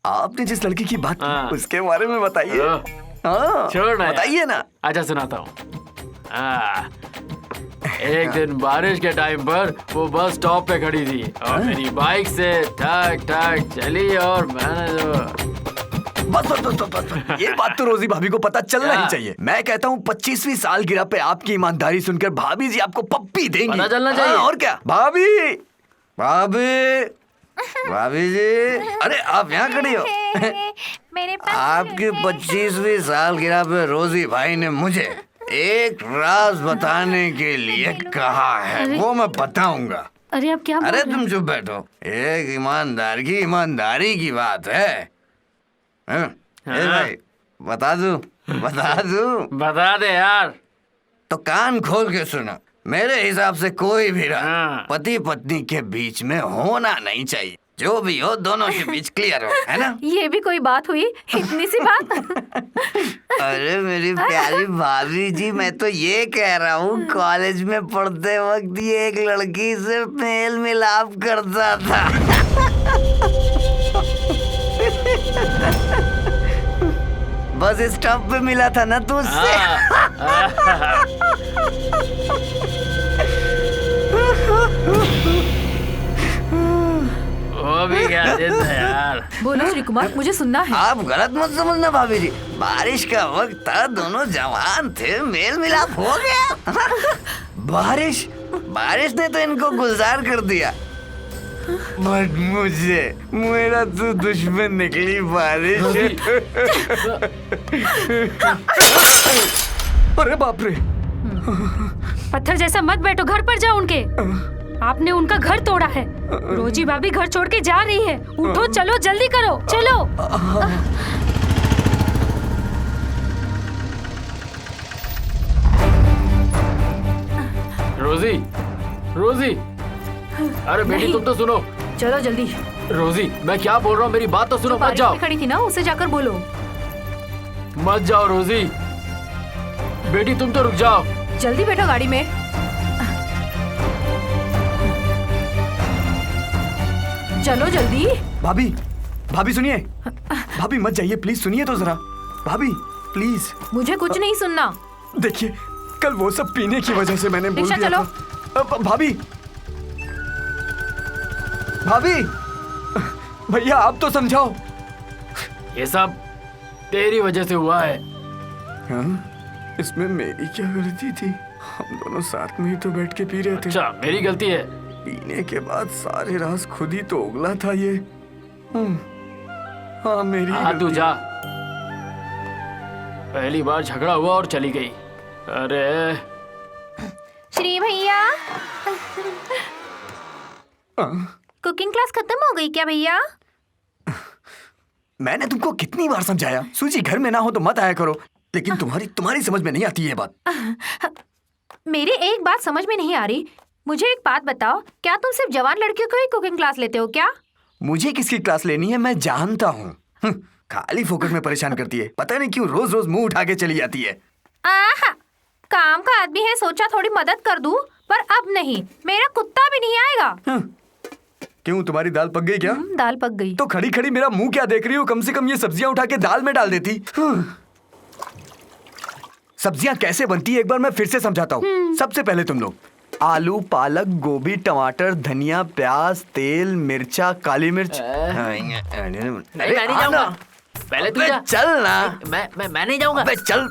आपने जिस लड़की की बात की उसके बारे में बताइए। हाँ बताइए ना। अच्छा सुनाता हूँ। एक दिन बारिश के टाइम पर वो बस स्टॉप पे खड़ी थी और मेरी बाइक से ठक ठक चली और मैंने जो बस ये बात तो रोजी भाभी को पता चलना ही चाहिए। मैं कहता हूँ 25वीं सालगिरह पे आपकी ईमानदारी सुनकर भाभी जी आपको पप्पी देंगी। पता चलना चाहिए। और क्या? भाभी भाभी भाभी जी, अरे आप यहाँ खड़ी हो। मेरे पास आपकी 25वीं सालगिरह पे रोजी भाई ने मुझे एक राज बताने के लिए कहा है, वो मैं बताऊंगा। अरे आप क्या बोल अरे रहे तुम चुप बैठो, एक ईमानदारी की बात है। ए भाई बता दूं? बता दे यार। तो कान खोल के सुनो, मेरे हिसाब से कोई भी राज पति पत्नी के बीच में होना नहीं चाहिए। जो भी हो दोनों के बीच क्लियर हो, है ना? ये भी कोई बात हुई, इतनी सी बात। अरे मेरी प्यारी भाभी जी, मैं तो ये कह रहा हूँ कॉलेज में पढ़ते वक्त ये एक लड़की से मेल मिलाप करता था। बस स्टॉप पे मिला था ना तू उससे। वो भी क्या दिन था यार। बोलो श्री कुमार, मुझे सुनना है। आप गलत मत समझना भाभी जी, बारिश का वक्त था, दोनों जवान थे, मेल मिलाप हो गया। बारिश ने तो इनको गुलजार कर दिया, बट मुझे मेरा तो दुश्मन निकली बारिश। अरे बाप रे। पत्थर जैसा मत बैठो, घर पर जाओ उनके। आपने उनका घर तोड़ा है। रोजी भाभी घर छोड़ के जा रही है। उठो, चलो, जल्दी करो, चलो। रोजी, अरे बेटी तुम तो सुनो। चलो जल्दी। रोजी, मैं क्या बोल रहा हूँ, मेरी बात तो सुनो। मत जाओ। खड़ी थी ना, उसे जाकर बोलो। मत जाओ रोजी। बेटी तुम तो रुक जाओ। जल्दी बैठो गाड़ी में। चलो जल्दी। भाभी सुनिए। भाभी मत जाइए प्लीज, सुनिए तो जरा। भाभी प्लीज। मुझे कुछ नहीं सुनना। देखिए कल वो सब पीने की वजह से मैंने बोल रिक्शा दिया चलो। था। भाभी, भाभी, भैया आप तो समझाओ। ये सब तेरी वजह से हुआ है। हाँ? इसमें मेरी क्या गलती थी? हम दोनों साथ में ही तो बैठ के पी रहे थे। अच्छा, मेरी गलती है। पीने के बाद सारे राज खुद ही तो उगला था ये। हाँ मेरी हाँ तू गलती। जा। पहली बार झगड़ा हुआ और चली गई। अरे श्री भैया, हाँ? कुकिंग क्लास खत्म हो गई क्या भैया? मैंने तुमको कितनी बार समझाया, सूजी घर में ना हो तो मत आया करो, लेकिन तुम्हारी समझ में नहीं आती ये बात। मेरी एक बात समझ में नहीं आ रही। मुझे एक बात बताओ, क्या तुम सिर्फ जवान लड़कियों को ही कुकिंग क्लास लेते हो क्या? मुझे किसकी क्लास लेनी है मैं जानता हूँ। खाली फोकट में परेशान करती है, पता नहीं क्यों रोज रोज मुंह उठा के चली जाती है। आहा, काम का आदमी है, सोचा थोड़ी मदद कर दूं, पर अब नहीं, मेरा कुत्ता भी नहीं आएगा। क्यों तुम्हारी दाल पक गई क्या? दाल पक गई। तो खड़ी खड़ी मेरा मुंह क्या देख रही हो? कम से कम ये सब्जियां उठा के दाल में डाल देती। सब्जियां कैसे बनती है एक बार मैं फिर से समझाता हूँ। सबसे पहले तुम लोग आलू, पालक, गोभी, टमाटर, धनिया, प्याज, तेल, मिर्चा, काली मिर्च। नहीं, मैं नहीं जाऊंगा। पहले तू जा। चल ना। मैं नहीं जाऊंगा। अबे चल।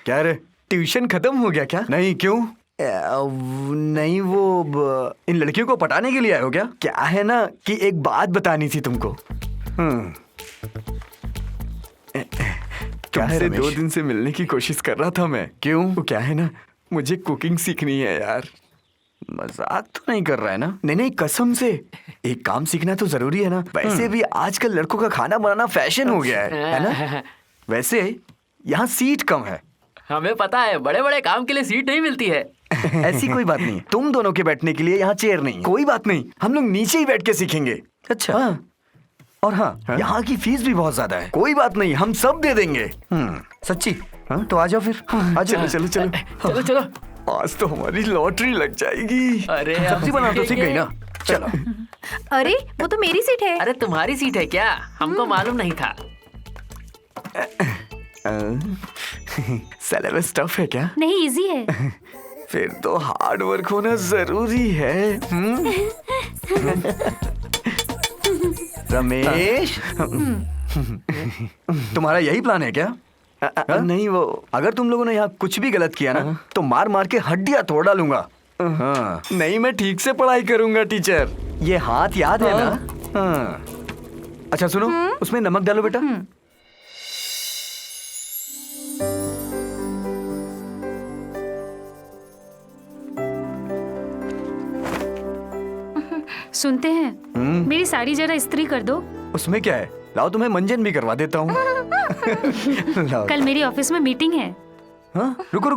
क्या रे, ट्यूशन खत्म हो गया क्या? नहीं, क्यों? नहीं, वो इन लड़कियों को पटाने के लिए आए हो क्या? क्या है ना कि एक बात बतानी थी तुमको। क्या है रे, 2 दिन से मिलने की कोशिश कर रहा था मैं। क्यों? वो क्या है ना, मुझे कुकिंग सीखनी है यार। मजाक तो नहीं कर रहा है ना? नहीं, कसम से। एक काम सीखना तो जरूरी है ना। वैसे भी आजकल लड़कों का खाना बनाना फैशन हो गया है ना? वैसे यहाँ सीट कम है। हमें पता है, बड़े बड़े काम के लिए सीट नहीं मिलती है। ऐसी कोई बात नहीं है। तुम दोनों के बैठने के लिए यहाँ चेयर नहीं है। कोई बात नहीं, हम लोग नीचे ही बैठ के सीखेंगे। अच्छा। हाँ। और हाँ, यहाँ की फीस भी बहुत ज्यादा है। कोई बात नहीं, हम सब दे देंगे। सच्ची? हाँ तो आ जाओ फिर। आ जाओ। चलो चलो चलो चलो। आज तो हमारी लॉटरी लग जाएगी। अरे सब्जी बनाना तो सीख गई ना। चलो। अरे वो तो मेरी सीट है। अरे तुम्हारी सीट है क्या? हमको मालूम नहीं था। सिलेबस टफ है क्या? नहीं, इजी है। फिर तो हार्ड वर्क होना जरूरी है। रमेश, तुम्हारा यही प्लान है क्या? नहीं, वो अगर तुम लोगों ने यहाँ कुछ भी गलत किया ना तो मार मार के हड्डियां तोड़ डालूंगा। नहीं, मैं ठीक से पढ़ाई करूंगा टीचर। ये हाथ याद है ना? हाँ। अच्छा सुनो, उसमें नमक डालो बेटा। सुनते हैं, मेरी साड़ी जरा इस्त्री कर दो। उसमें क्या है, लाओ तुम्हें मंजन भी करवा देता हूँ। कल मेरी ऑफिस में मीटिंग है। हाँ, रुको।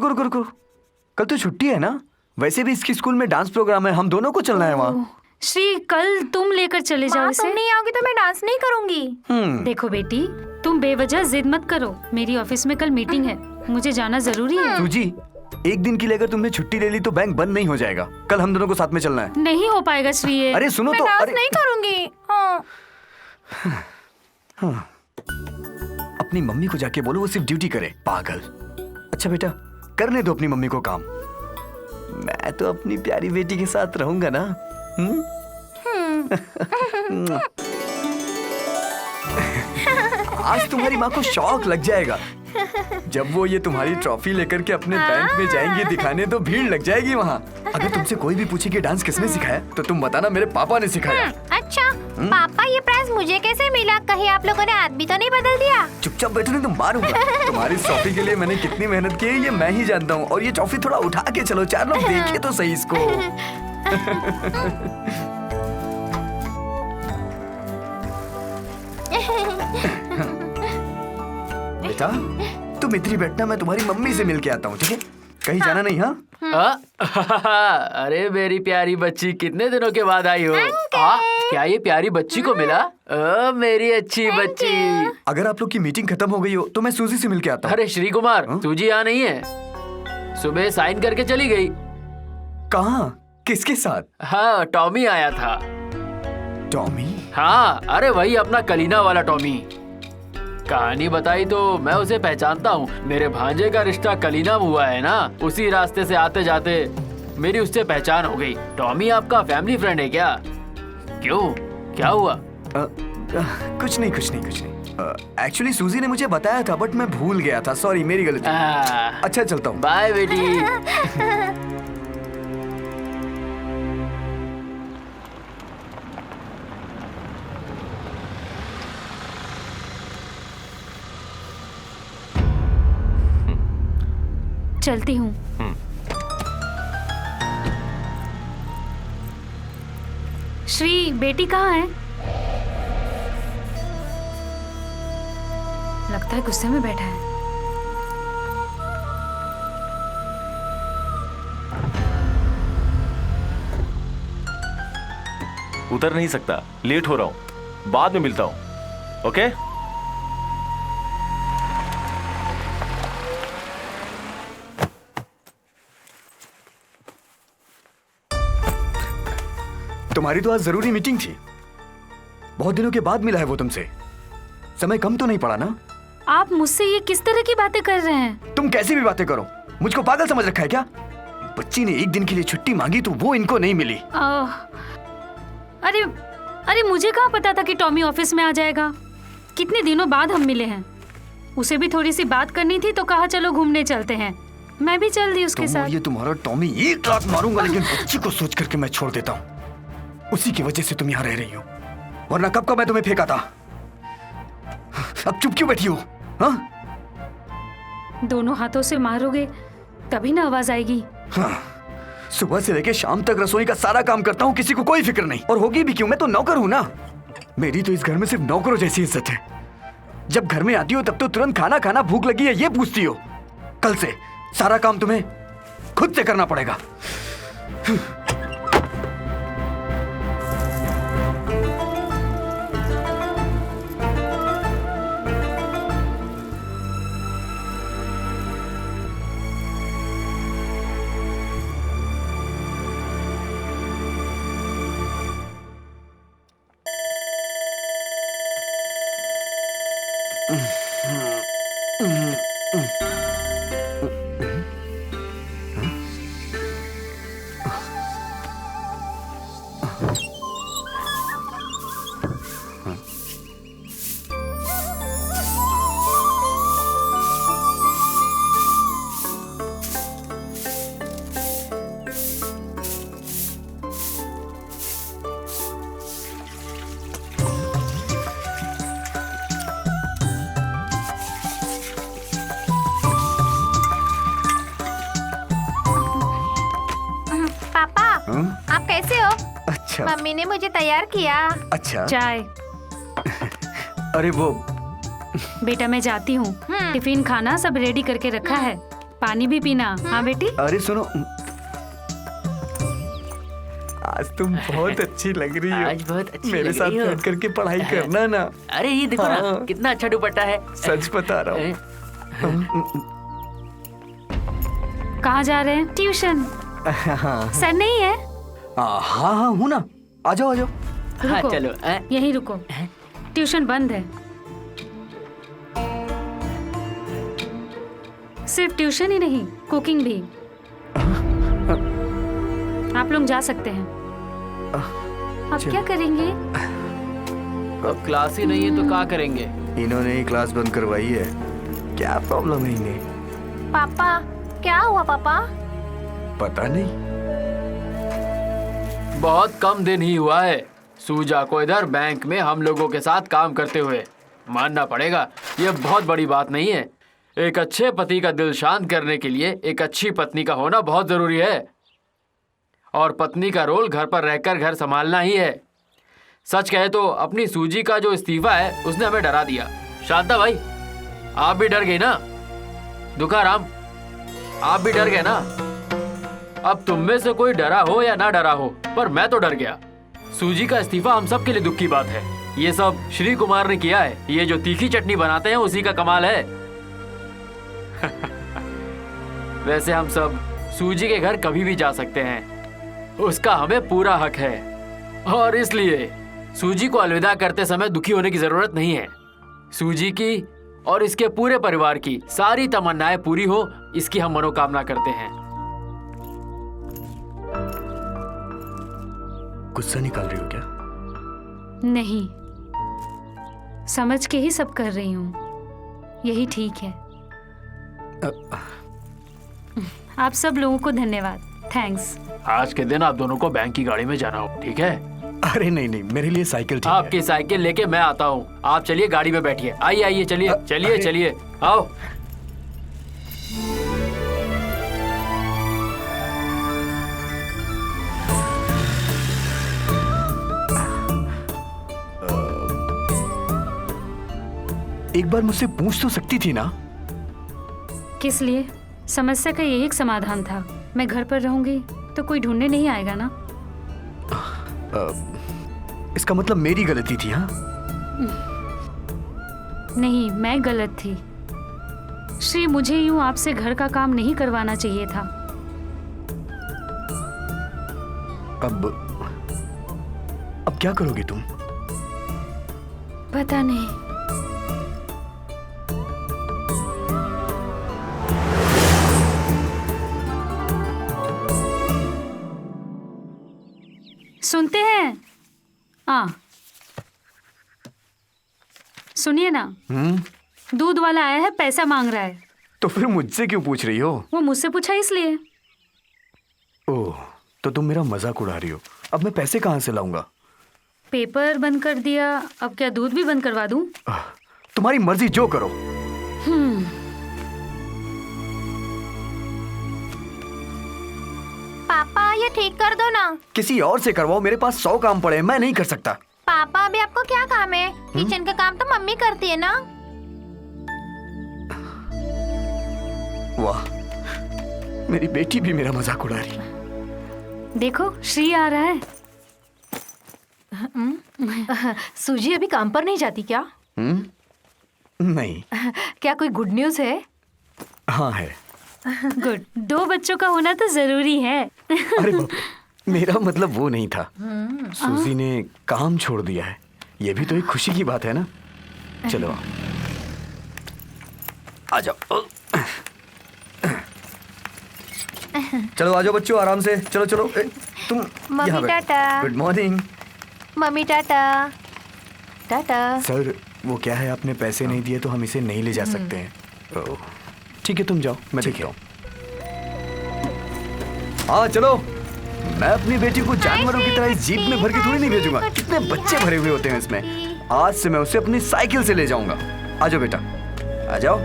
कल तो छुट्टी है ना? वैसे भी इसकी स्कूल में डांस प्रोग्राम है, हम दोनों को चलना है वहाँ। श्री, कल तुम लेकर चले जाओ माँ, इसे। तुम नहीं आओगी तो मैं डांस नहीं करूंगी। देखो बेटी, तुम बेवजह जिद मत करो। मेरी ऑफिस में कल मीटिंग है, मुझे जाना जरूरी है। सूजी, एक दिन के लिए अगर तुमने छुट्टी ले ली तो बैंक बंद नहीं हो जाएगा। कल हम दोनों को साथ में चलना है। नहीं हो पाएगा श्री। ये अरे सुनो मैं तो। डांस अरे नहीं करूंगी। हाँ। अपनी मम्मी को जाके बोलो वो सिर्फ ड्यूटी करे, पागल। अच्छा बेटा, करने दो अपनी मम्मी को काम। मैं तो अपनी प्यारी बेटी के साथ रहूंगा ना। आज तुम्हारी माँ को शौक लग जाएगा। जब वो ये तुम्हारी ट्रॉफी लेकर के अपने बैंक में जाएंगे दिखाने तो भीड़ लग जाएगी वहाँ। अगर तुमसे कोई भी पूछे कि डांस किसने सिखाया तो तुम बताना मेरे पापा ने सिखाया। अच्छा पापा, ये प्राइज मुझे कैसे मिला? कहीं आप लोगों ने हाथ भी तो नहीं बदल दिया? चुपचाप बैठो नहीं तो मारूंगा। तुम्हारी इस ट्रॉफी के लिए मैंने कितनी मेहनत की है ये मैं ही जानता हूँ। और ये ट्रॉफी थोड़ा उठा के चलो, 4 लोग देखे तो सही इसको। बेटा तुम इधर ही बैठना, मैं तुम्हारी मम्मी से मिल के आता हूँ, ठीक है? कहीं जाना नहीं। हाँ अरे मेरी प्यारी बच्ची, कितने दिनों के बाद आई हो? क्या ये प्यारी बच्ची को मिला? मेरी अच्छी बच्ची। अगर आप लोग की मीटिंग खत्म हो गई हो तो मैं सूजी से मिल के आता हूँ। अरे श्री कुमार, सूजी यहाँ नहीं है। सुबह साइन करके चली गई। कहाँ? किसके साथ? हाँ, टॉमी आया था। टॉमी? हाँ, अरे वही अपना कलीना वाला टॉमी। कहानी बताई तो मैं उसे पहचानता हूँ। मेरे भांजे का रिश्ता कलीना में हुआ है ना, उसी रास्ते से आते जाते मेरी उससे पहचान हो गई। टॉमी आपका फैमिली फ्रेंड है क्या? क्यों, क्या हुआ? कुछ नहीं कुछ नहीं कुछ नहीं। एक्चुअली सूजी ने मुझे बताया था बट मैं भूल गया था, सॉरी मेरी गलती। अच्छा चलता हूँ। बाय बेटी। चलती हूँ। श्री, बेटी कहाँ है? लगता है गुस्से में बैठा है। उतर नहीं सकता, लेट हो रहा हूँ, बाद में मिलता हूँ। ओके? तुम्हारी तो आज जरूरी मीटिंग थी। बहुत दिनों के बाद मिला है वो तुमसे। समय कम तो नहीं पड़ा ना? आप मुझसे ये किस तरह की बातें कर रहे हैं? तुम कैसी भी बातें करो, मुझको पागल समझ रखा है क्या? बच्ची ने एक दिन के लिए छुट्टी मांगी तो वो इनको नहीं मिली। अरे अरे, मुझे कहाँ पता था कि टॉमी ऑफिस में आ जाएगा। कितने दिनों बाद हम मिले हैं। उसे भी थोड़ी सी बात करनी थी तो कहा चलो घूमने चलते हैं। मैं भी चल दी उसके साथ। ये तुम्हारा टॉमी एक लात मारूंगा, लेकिन बच्ची को सोच करके मैं छोड़ देता हूँ। उसी की वजह से तुम यहाँ रह रही हो, वरना कब का मैं तुम्हें फेंका था। अब चुप क्यों बैठी हो? हाँ? दोनों हाथों से मारोगे तभी ना आवाज आएगी। हाँ। सुबह से लेकर शाम तक रसोई का सारा काम करता हूँ, किसी को कोई फिक्र नहीं। और होगी भी क्यों, मैं तो नौकर हूँ ना। मेरी तो इस घर में सिर्फ नौकरों जैसी इज्जत है। जब घर में आती हो तब तो तुरंत खाना खाना, भूख लगी है ये पूछती हो। कल से सारा काम तुम्हें खुद से करना पड़ेगा। आप कैसे हो? अच्छा। मम्मी ने मुझे तैयार किया। अच्छा। चाय। अरे वो बेटा मैं जाती हूँ, टिफिन खाना सब रेडी करके रखा है, पानी भी पीना। हाँ बेटी। अरे सुनो, आज तुम बहुत अच्छी लग रही हो। आज बहुत अच्छी मेरे लग साथ रही हो। बैठ करके पढ़ाई करना ना। अरे ये देखो ना, हाँ। कितना अच्छा दुपट्टा है। सच बता रहा हूँ। कहाँ जा रहे हैं? ट्यूशन। सर नहीं है? हाँ हाँ हूँ ना, आ जाओ आ जाओ। हाँ रुको, चलो। यहीं रुको, ट्यूशन बंद है। सिर्फ ट्यूशन ही नहीं, कुकिंग भी। आप लोग जा सकते हैं। अब क्या करेंगे? अब क्लास ही नहीं है तो क्या करेंगे? इन्होंने ही क्लास बंद करवाई है, क्या प्रॉब्लम है इन्हें? पापा क्या हुआ पापा? पता नहीं। बहुत कम दिन ही हुआ है सूजा को इधर बैंक में हम लोगों के साथ काम करते हुए। मानना पड़ेगा, ये बहुत बड़ी बात नहीं है। एक अच्छे पति का दिल शांत करने के लिए एक अच्छी पत्नी का होना बहुत जरूरी है, और पत्नी का रोल घर पर रहकर घर संभालना ही है। सच कहे तो अपनी सूजी का जो इस्तीफा है उसने हमें डरा दिया। शांता भाई, आप भी डर गई ना? दुखाराम, आप भी डर गए ना? अब तुम में से कोई डरा हो या ना डरा हो, पर मैं तो डर गया। सूजी का इस्तीफा हम सब के लिए दुख की बात है। ये सब श्री कुमार ने किया है। ये जो तीखी चटनी बनाते हैं उसी का कमाल है। वैसे हम सब सूजी के घर कभी भी जा सकते हैं, उसका हमें पूरा हक है, और इसलिए सूजी को अलविदा करते समय दुखी होने की जरूरत नहीं है। सूजी की और इसके पूरे परिवार की सारी तमन्नाएं पूरी हो, इसकी हम मनोकामना करते हैं। गुस्सा निकाल रही हो क्या? नहीं, समझ के ही सब कर रही हूँ, यही ठीक है। आप सब लोगों को धन्यवाद, थैंक्स। आज के दिन आप दोनों को बैंक की गाड़ी में जाना हो, ठीक है? अरे नहीं नहीं, मेरे लिए साइकिल ठीक है। आपकी साइकिल लेके मैं आता हूँ, आप चलिए गाड़ी में बैठिए। आइए आइए, चलिए चलिए अरे- चलिए, आओ। एक बार मुझसे पूछ तो सकती थी ना। किस लिए? समस्या का यही एक समाधान था। मैं घर पर रहूंगी तो कोई ढूंढने नहीं आएगा ना। इसका मतलब मेरी गलती थी? हाँ, नहीं, मैं गलत थी। श्री, मुझे यूं आपसे घर का काम नहीं करवाना चाहिए था। अब क्या करोगी तुम? पता नहीं। सुनते हैं? हाँ, सुनिए ना, दूध वाला आया है, पैसा मांग रहा है। तो फिर मुझसे क्यों पूछ रही हो? वो मुझसे पूछा इसलिए। ओह, तो तुम मेरा मजाक उड़ा रही हो। अब मैं पैसे कहाँ से लाऊंगा? पेपर बंद कर दिया, अब क्या दूध भी बंद करवा दूं? तुम्हारी मर्जी, जो करो। पापा ये ठीक कर दो ना। किसी और से करवाओ, मेरे पास 100 काम पड़े हैं, मैं नहीं कर सकता। पापा अभी आपको क्या काम है? किचन का काम तो मम्मी करती है ना। वाह, मेरी बेटी भी मेरा मजाक उड़ा रही है। देखो, श्री आ रहा है। सूजी अभी काम पर नहीं जाती क्या? नहीं। क्या कोई गुड न्यूज़ है? हाँ है। गुड, 2 बच्चों का होना तो जरूरी है। अरे बाप रे, मेरा मतलब वो नहीं था। सूजी ने काम छोड़ दिया है, ये भी तो एक खुशी की बात है ना। चलो आ जाओ। चलो आ जाओ बच्चों, आराम से। चलो चलो, तुम मम्मी यहाँ बैठो। Tata. Good morning. Mummy Tata. Tata. Sir, वो क्या है, आपने पैसे नहीं दिए तो हम इसे नहीं ले जा सकते हैं। ओह, ठीक है, तुम जाओ, मैं देखता हूँ। हाँ चलो। मैं अपनी बेटी को जानवरों की तरह इस जीप में भर के थोड़ी नहीं भेजूंगा। कितने बच्चे भरे हुए होते हैं इसमें। आज से मैं उसे अपनी साइकिल से ले जाऊंगा। आ जाओ बेटा, आ जाओ।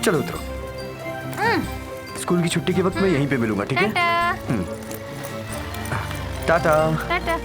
चलो उतरो। स्कूल की छुट्टी के वक्त मैं यहीं पे मिलूंगा, ठीक है? टाटा। टाटा।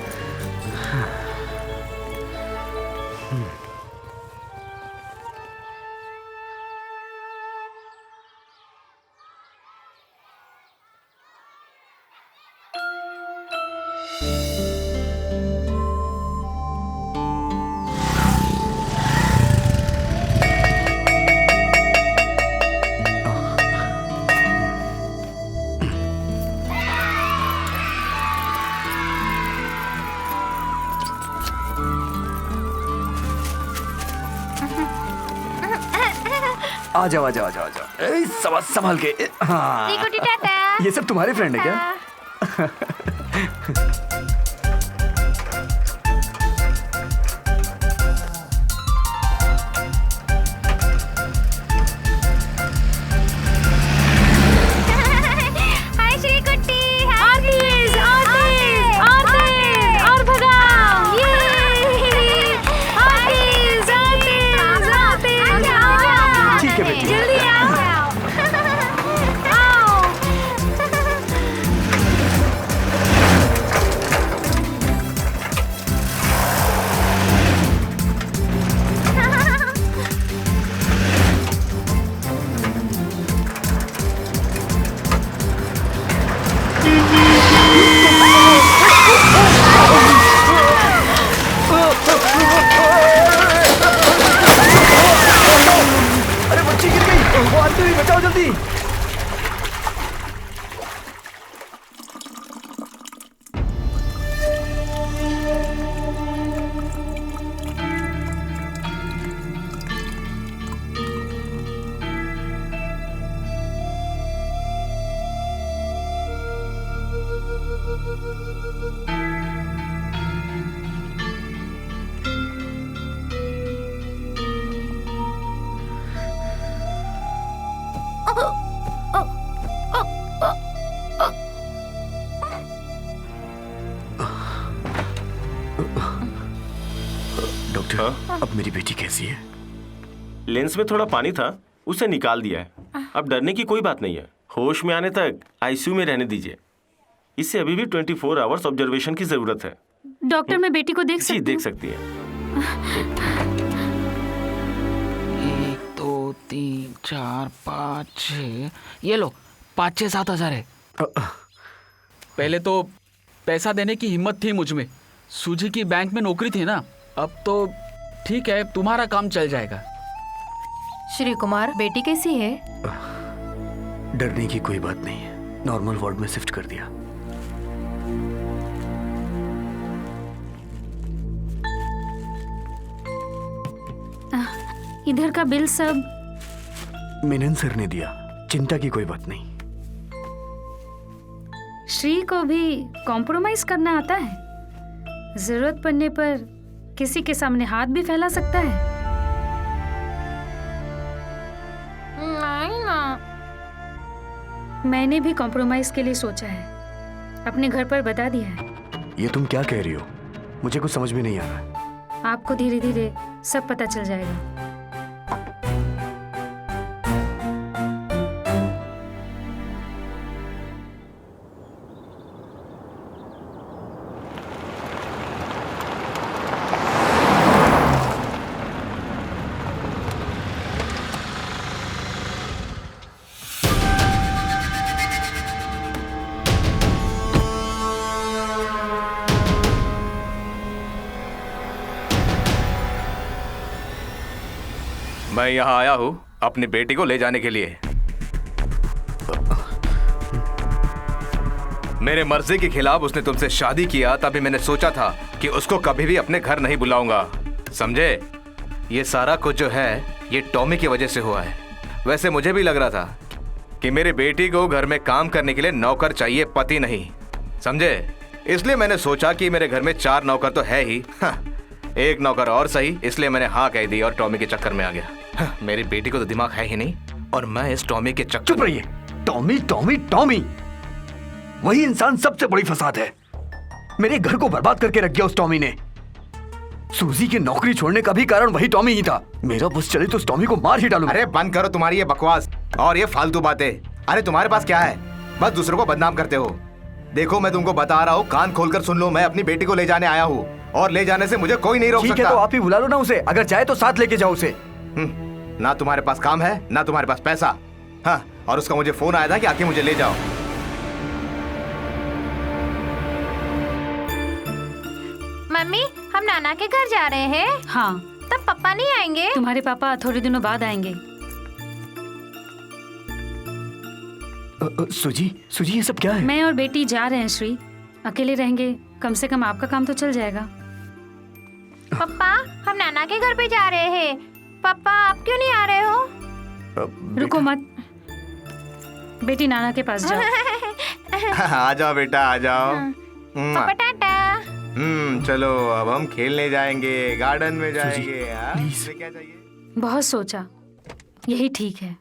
आ जाओ आ जाओ आ जाओ आ जाओ। संभाल के। हाँ, गुड्डी टाटा। ये सब तुम्हारे फ्रेंड है क्या? हाय श्री कुट्टी। आरतीज, आरतीज, आरतीज, और भगाओ। ये आरतीज, आरतीज, आरतीज, आओ। ठीक है बेटी। जल्दी आओ। आओ। डॉक्टर हाँ? अब मेरी बेटी कैसी है? लेंस में थोड़ा पानी था, उसे निकाल दिया है। अब डरने की कोई बात नहीं है। होश में आने तक आईसीयू में रहने दीजिए। इसे अभी भी 24 आवर्स ऑब्जर्वेशन की जरूरत है। डॉक्टर मैं बेटी को देख जी सकती देख हूँ? सकती है। 1 2 3 4 5 6 ये लो 5-6-7 हजार है। पहले तो पैसा देने की हिम्मत थी मुझ में, सूजी की बैंक में नौकरी थी ना। अब तो ठीक है, तुम्हारा काम चल जाएगा। श्री कुमार, बेटी कैसी है? डरने की कोई बात नहीं है, नॉर्मल वार्ड में शिफ्ट कर दिया। इधर का बिल सब मेनन सर ने दिया, चिंता की कोई बात नहीं। श्री को भी कॉम्प्रोमाइज करना आता है? जरूरत पड़ने पर किसी के सामने हाथ भी फैला सकता है। नहीं ना। मैंने भी कॉम्प्रोमाइज के लिए सोचा है, अपने घर पर बता दिया है। ये तुम क्या कह रही हो? मुझे कुछ समझ में नहीं आ रहा। आपको धीरे धीरे सब पता चल जाएगा। मैं यहाँ आया हूँ अपनी बेटी को ले जाने के लिए। मेरे मर्जी के खिलाफ उसने तुमसे शादी किया, तभी मैंने सोचा था कि उसको कभी भी अपने घर नहीं बुलाऊंगा, समझे? ये सारा कुछ जो है ये टॉमी की वजह से हुआ है। वैसे मुझे भी लग रहा था कि मेरी बेटी को घर में काम करने के लिए नौकर चाहिए, पति नहीं, समझे? इसलिए मैंने सोचा कि मेरे घर में 4 नौकर तो है ही, एक नौकर और सही, इसलिए मैंने हाँ कह दी और टॉमी के चक्कर में आ गया। मेरी बेटी को तो दिमाग है ही नहीं और मैं इस टॉमी के चक्कर। चुप रहिए। टॉमी टॉमी टॉमी, वही इंसान सबसे बड़ी फसाद है। मेरे घर को बर्बाद करके रख गया उस टॉमी ने। सूजी की नौकरी छोड़ने का भी कारण वही टॉमी ही था। मेरा बस चले तो उस टॉमी को मार ही डालूंगा। अरे बंद करो तुम्हारी ये बकवास और ये फालतू बातें। अरे तुम्हारे पास क्या है? बस दूसरों को बदनाम करते हो। देखो मैं तुमको बता रहा हूँ, कान खोलकर सुन लो। मैं अपनी बेटी को ले जाने आया हूँ और ले जाने से मुझे कोई नहीं रोक सकता। ठीक है तो आप ही बुला लो ना उसे, अगर चाहे तो साथ लेके जाओ उसे। ना तुम्हारे पास काम है ना तुम्हारे पास पैसा। हाँ, और उसका मुझे फोन आया था कि आके मुझे ले जाओ। मम्मी, हम नाना के घर जा रहे हैं। हाँ, तब पापा नहीं आएंगे? तुम्हारे पापा थोड़े दिनों बाद आएंगे। सूजी सूजी ये सब क्या है? मैं और बेटी जा रहे हैं श्री, अकेले रहेंगे, कम से कम आपका काम तो चल जाएगा। पापा, हम नाना के घर पे जा रहे हैं। पापा, आप क्यों नहीं आ रहे हो? रुको मत, बेटी नाना के पास जाओ। आ जाओ बेटा, आ जाओ। पापा टाटा। चलो अब हम खेलने जाएंगे, गार्डन में जाएंगे। हाँ? प्लीज। तुम्हें क्या चाहिए? बहुत सोचा, यही ठीक है।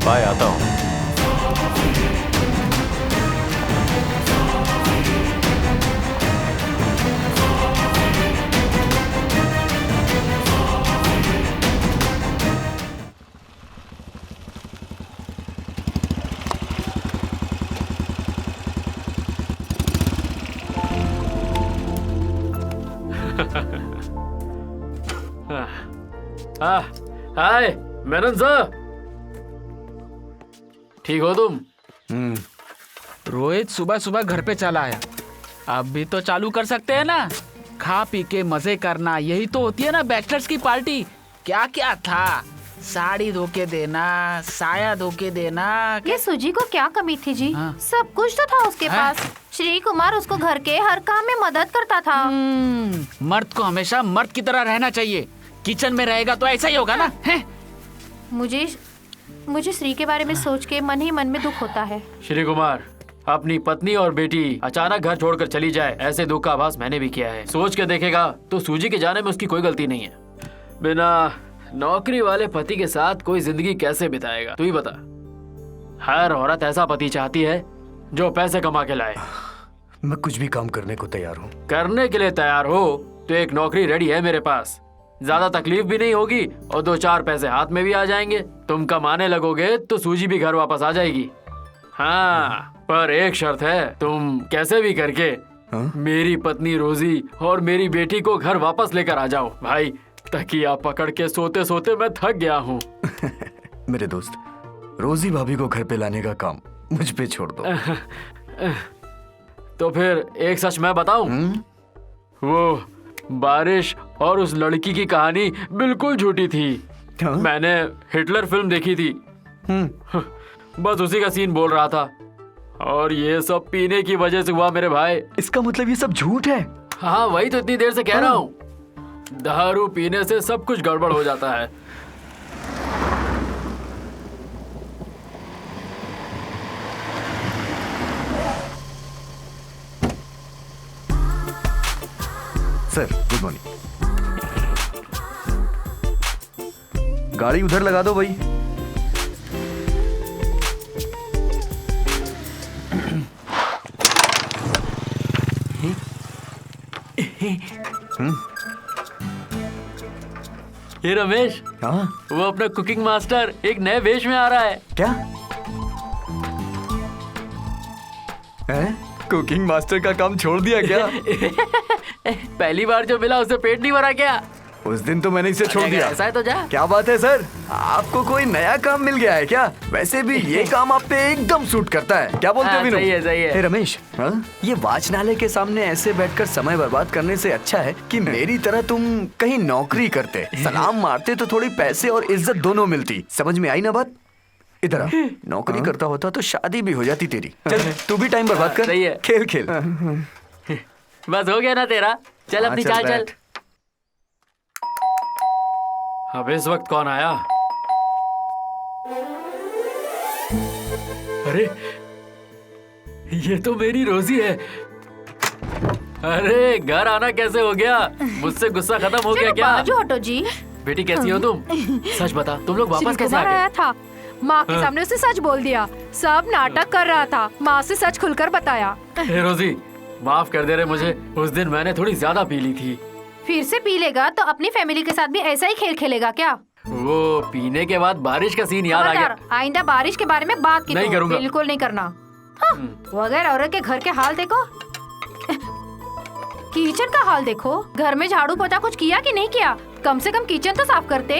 बाय, आता हूँ। हाय मेनन सर, ठीक हो तुम? रोहित सुबह सुबह घर पे चला आया, अब भी तो चालू कर सकते हैं ना। खा पी के मजे करना, यही तो होती है ना बैचलर्स की पार्टी। क्या क्या था, साड़ी धो के देना, साया धो के देना। ये सूजी को क्या कमी थी जी? हाँ। सब कुछ तो था उसके हाँ। पास। श्री कुमार उसको घर के हर काम में मदद करता था। मर्द को हमेशा मर्द की तरह रहना चाहिए। किचन में रहेगा तो ऐसा ही होगा ना, हैं? मुझे श्री के बारे में सोच के मन ही मन में दुख होता है। श्री कुमार, अपनी पत्नी और बेटी अचानक घर छोड़कर चली जाए, ऐसे दुख का आभास मैंने भी किया है। सोच के देखेगा तो सूजी के जाने में उसकी कोई गलती नहीं है। बिना नौकरी वाले पति के साथ कोई जिंदगी कैसे बिताएगा, तू ही बता। हर औरत ऐसा पति चाहती है जो पैसे कमा के लाए। मैं कुछ भी काम करने को तैयार हूँ। करने के लिए तैयार हो तो एक नौकरी रेडी है मेरे पास। ज्यादा तकलीफ भी नहीं होगी और 2-4 पैसे हाथ में भी आ जाएंगे। तुम कमाने लगोगे तो सूजी भी घर वापस आ जाएगी। हाँ, पर एक शर्त है, तुम कैसे भी करके मेरी पत्नी रोजी और मेरी बेटी को घर वापस लेकर आ जाओ। भाई, तकिया पकड़ के सोते सोते मैं थक गया हूँ। मेरे दोस्त, रोजी भाभी को घर पे लाने का काम मुझ पे छोड़ दो। तो फिर एक सच मैं बताऊं? वो बारिश और उस लड़की की कहानी बिल्कुल झूठी थी। हाँ? मैंने हिटलर फिल्म देखी थी। बस उसी का सीन बोल रहा था और ये सब पीने की वजह से हुआ मेरे भाई। इसका मतलब ये सब झूठ है? हाँ, वही तो इतनी देर से कह रहा हूँ। दारू पीने से सब कुछ गड़बड़ हो जाता है। Sir, good morning. गाड़ी उधर लगा दो भाई। ये रमेश, हाँ, वो अपना कुकिंग मास्टर एक नए वेश में आ रहा है। क्या है? कुकिंग मास्टर का काम छोड़ दिया क्या? पहली बार जो मिला उससे पेट नहीं भरा क्या? उस दिन तो मैंने इसे छोड़ दिया। ऐसा है तो जा। क्या बात है सर, आपको कोई नया काम मिल गया है क्या? वैसे भी ये काम आप पे एकदम सूट करता है। क्या बोलते हो हाँ, विनू? सही है, सही है। हे रमेश, हाँ? ये वाचनालय के सामने ऐसे बैठकर समय बर्बाद करने से अच्छा है कि मेरी तरह तुम कहीं नौकरी करते, सलाम मारते तो थोड़ी पैसे और इज्जत दोनों मिलती। समझ में आई ना बात? इधर आ। नौकरी करता होता तो शादी भी हो जाती तेरी। चल तू भी टाइम बर्बाद कर। सही है। खेल खेल। बस हो गया ना तेरा? चल हाँ, अपनी चल चाल चल। बैठ। अब इस वक्त कौन आया? अरे, ये तो मेरी रोजी है। अरे, घर आना कैसे हो गया? मुझसे गुस्सा खत्म हो गया क्या? बाजू हटो जी। बेटी कैसी हो तुम? सच बता, तुम लोग वापस कैसे आ कुमार आया गए? था, माँ के सामने उसे सच बोल दिया। सब नाटक कर रहा था, माँ से सच खुलकर बताया। हे रोजी, माफ कर दे रहे मुझे। उस दिन मैंने थोड़ी ज्यादा पी ली थी। फिर से पी लेगा तो अपनी फैमिली के साथ भी ऐसा ही खेल खेलेगा क्या? वो पीने के बाद बारिश का सीन याद आ गया। खबरदार, आइंदा बारिश के बारे में बात की नहीं तो करूंगा। बिल्कुल नहीं करना। हाँ, वगैर औरत के घर के हाल देखो, किचन का हाल देखो। घर में झाड़ू पोछा कुछ किया कि नहीं किया? कम से कम किचन तो साफ करते।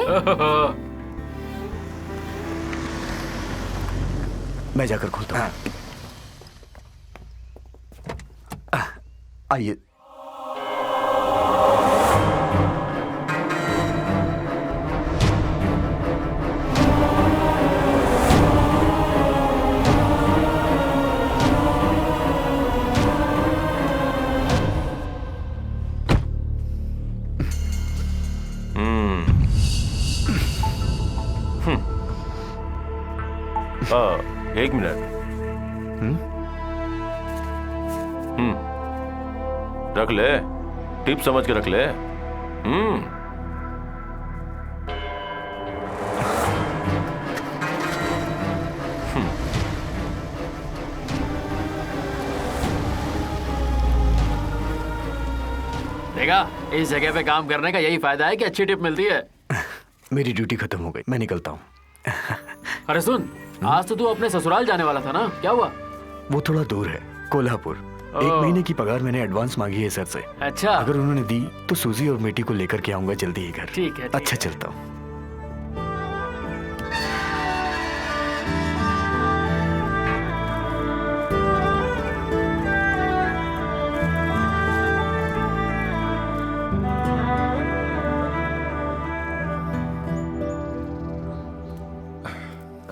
मैं जाकर खोलता हूँ। आइए। एक मिनट। रख ले, टिप समझ के रख ले। देखा, इस जगह पे काम करने का यही फायदा है कि अच्छी टिप मिलती है। मेरी ड्यूटी खत्म हो गई, मैं निकलता हूँ। अरे सुन, आज तो तू अपने ससुराल जाने वाला था ना, क्या हुआ? वो थोड़ा दूर है, कोल्हापुर। 1 महीने की पगार मैंने एडवांस मांगी है सर से। अच्छा, अगर उन्होंने दी तो सूजी और बेटी को लेकर के आऊंगा जल्दी ही घर। ठीक है। अच्छा, चलता हूँ।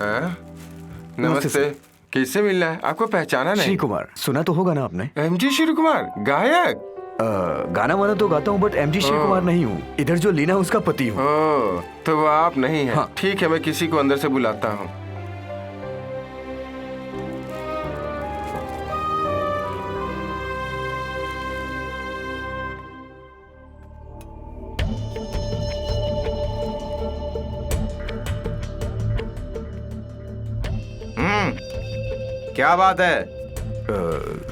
नमस्ते। किससे मिलना है? आपको पहचाना श्री नहीं? कुमार, सुना तो होगा ना आपने? एमजी श्री कुमार, गायक। गाना वाना तो गाता हूँ, बट एमजी श्री कुमार नहीं हूँ। इधर जो लीना उसका पति हूँ। ओह, तो वो आप नहीं हैं। हाँ। ठीक है, मैं किसी को अंदर से बुलाता हूँ। क्या बात है?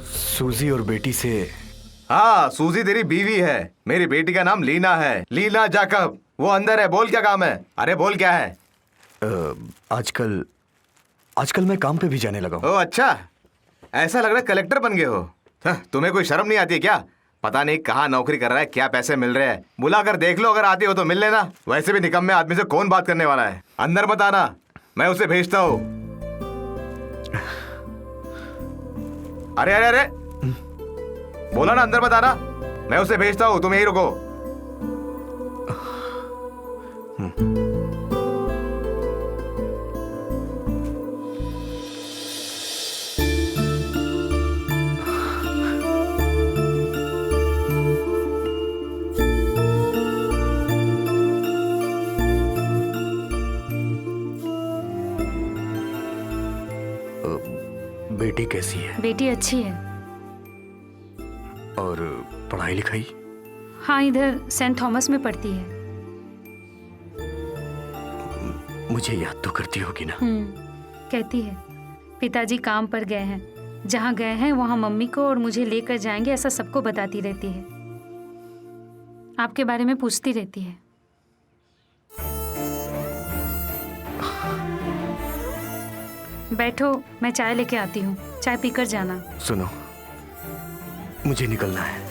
सूजी और बेटी से हाँ, सूजी तेरी बीवी है। मेरी बेटी का नाम लीना है, लीना जाकब। वो अंदर है, बोल क्या काम है? अरे बोल क्या है? आजकल मैं काम पे भी जाने लगा हूँ। ओ अच्छा, ऐसा लग रहा है कलेक्टर बन गए हो। तुम्हें कोई शर्म नहीं आती क्या? पता नहीं कहाँ नौकरी कर रहा है, क्या पैसे मिल रहे हैं। बुला कर देख लो, अगर आती हो तो मिल लेना। वैसे भी निकम्मे आदमी से कौन बात करने वाला है। अंदर मत आना, मैं उसे भेजता हूँ। अरे अरे अरे, बोला ना अंदर मत आना, मैं उसे भेजता हूँ, तुम यही रुको। बेटी कैसी है? बेटी अच्छी है। और पढ़ाई लिखाई? हाँ, इधर सेंट थॉमस में पढ़ती है। मुझे याद तो करती होगी ना? कहती है पिताजी काम पर गए हैं, जहाँ गए हैं वहाँ मम्मी को और मुझे लेकर जाएंगे, ऐसा सबको बताती रहती है। आपके बारे में पूछती रहती है। बैठो, मैं चाय लेके आती हूँ, चाय पीकर जाना। सुनो, मुझे निकलना है।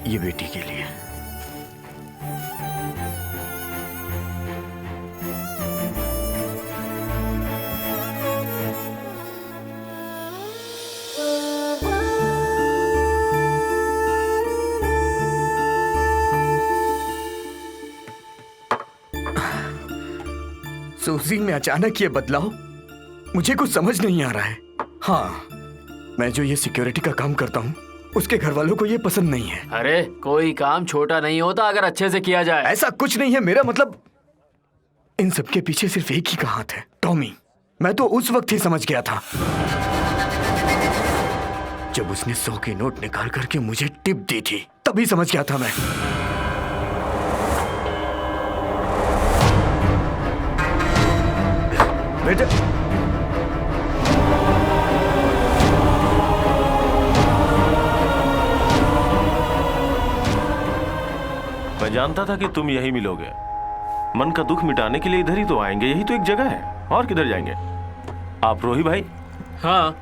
ये बेटी के लिए। सूजी में अचानक ये बदलाव, मुझे कुछ समझ नहीं आ रहा है। हाँ, मैं जो ये सिक्योरिटी का काम करता हूँ, उसके घर वालों को ये पसंद नहीं है। अरे कोई काम छोटा नहीं होता अगर अच्छे से किया जाए। ऐसा कुछ नहीं है, मेरा मतलब इन सब के पीछे सिर्फ एक ही का हाथ है, टॉमी। मैं तो उस वक्त ही समझ गया था जब उसने 100 के नोट निकाल करके मुझे टिप दी थी, तभी समझ गया था मैं। बेटे, मैं जानता था कि तुम यही मिलोगे। मन का दुख मिटाने के लिए इधर ही तो आएंगे, यही तो एक जगह है, और किधर जाएंगे। आप रोही भाई? हाँ,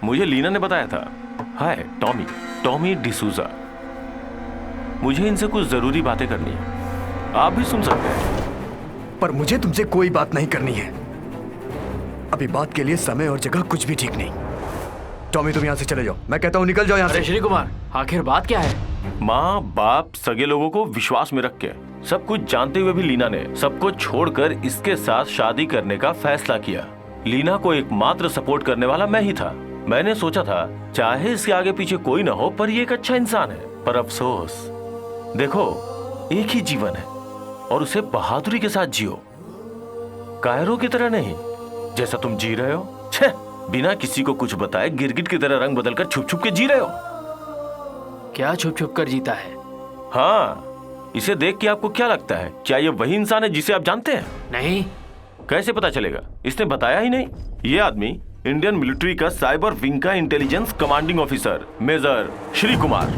मुझे लीना ने बताया था। हाय, टॉमी, टॉमी डिसूजा। मुझे इनसे कुछ जरूरी बातें करनी है, आप भी सुन सकते हैं। पर मुझे तुमसे कोई बात नहीं करनी है। अभी बात के लिए समय और जगह कुछ भी ठीक नहीं। टॉमी, तुम यहाँ से चले जाओ, मैं कहता हूँ निकल जाओ यहाँ अरे से। श्री कुमार, आखिर बात क्या है? माँ बाप सगे लोगों को विश्वास में रख के, सब कुछ जानते हुए भी लीना ने सबको छोड़कर इसके साथ शादी करने का फैसला किया। लीना को एकमात्र सपोर्ट करने वाला मैं ही था। मैंने सोचा था चाहे इसके आगे पीछे कोई ना हो, पर ये एक अच्छा इंसान है। पर अफसोस, देखो एक ही जीवन है और उसे बहादुरी के साथ जियो, कायरों की तरह नहीं जैसा तुम जी रहे हो। छे, बिना किसी को कुछ बताए गिरगिट की तरह रंग बदलकर छुप छुप के जी रहे हो। क्या छुप छुप कर जीता है? हाँ, इसे देख के आपको क्या लगता है? क्या ये वही इंसान है जिसे आप जानते हैं? नहीं। कैसे पता चलेगा? इसने बताया ही नहीं। ये आदमी इंडियन मिलिट्री का साइबर विंग का intelligence commanding officer major Shri Kumar.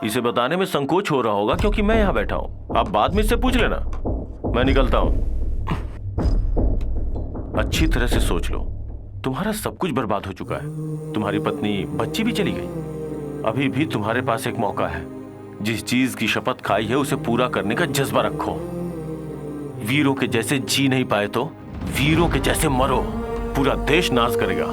इसे बताने में संकोच हो रहा होगा क्योंकि मैं यहां बैठा हूं। आप बाद में इससे पूछ लेना। मैं निकलता हूं। अच्छी तरह से सोच लो, तुम्हारा सब कुछ बर्बाद हो चुका है। तुम्हारी पत्नी, बच्ची भी चली गई। अभी भी तुम्हारे पास एक मौका है। जिस चीज की शपथ खाई है उसे पूरा करने का जज्बा रखो। वीरों के जैसे जी नहीं पाए तो वीरों के जैसे मरो, पूरा देश नाज करेगा।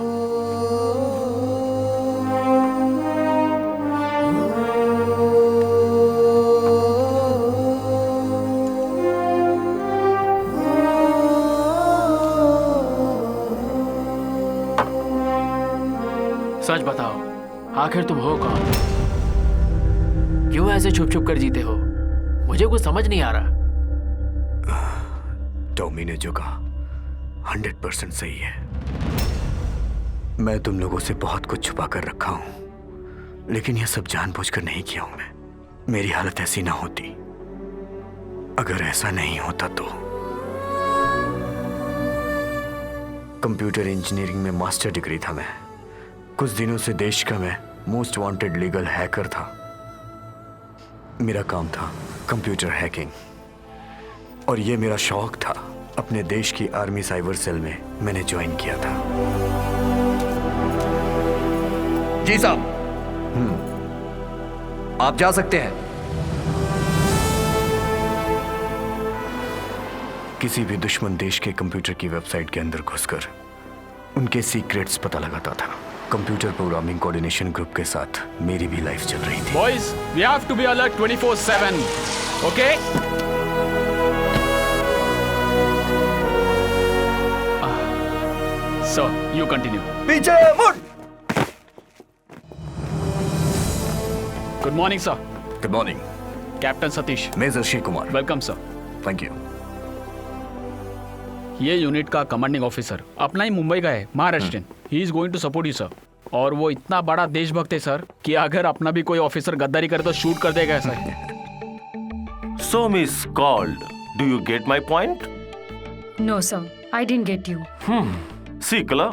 सच बताओ, आखिर तुम हो कौन? क्यों ऐसे छुप छुप कर जीते हो? मुझे कुछ समझ नहीं आ रहा। टॉमी ने जो कहा 100% सही है। मैं तुम लोगों से बहुत कुछ छुपा कर रखा हूं, लेकिन यह सब जानबूझकर नहीं किया हूं मैं। मेरी हालत ऐसी ना होती। अगर ऐसा नहीं होता तो कंप्यूटर इंजीनियरिंग में मास्टर डिग्री था मैं। कुछ दिनों से देश का मैं मोस्ट वांटेड लीगल हैकर था। मेरा काम था कंप्यूटर हैकिंग, और ये मेरा शौक था। अपने देश की आर्मी साइबर सेल में मैंने ज्वाइन किया था। जी साहब। आप जा सकते हैं। किसी भी दुश्मन देश के कंप्यूटर की वेबसाइट के अंदर घुसकर उनके सीक्रेट्स पता लगाता था। कंप्यूटर प्रोग्रामिंग कोऑर्डिनेशन ग्रुप के साथ मेरी भी लाइफ चल रही थी। Boys, we have to be alert 24/7. Okay? So you continue. पीछे मुड़। Good morning sir. Good morning. Captain Satish. Major Shri Kumar. Welcome sir. Thank you. ये यूनिट का कमांडिंग ऑफिसर अपना ही मुंबई का है, Maharashtrian. He is going to support you sir. और वो इतना बड़ा देशभक्त है सर कि अगर अपना भी कोई ऑफिसर गद्दारी करे तो शूट कर देगा sir. So Miss Kaul, do you get my point? No sir, I didn't get you. See colour,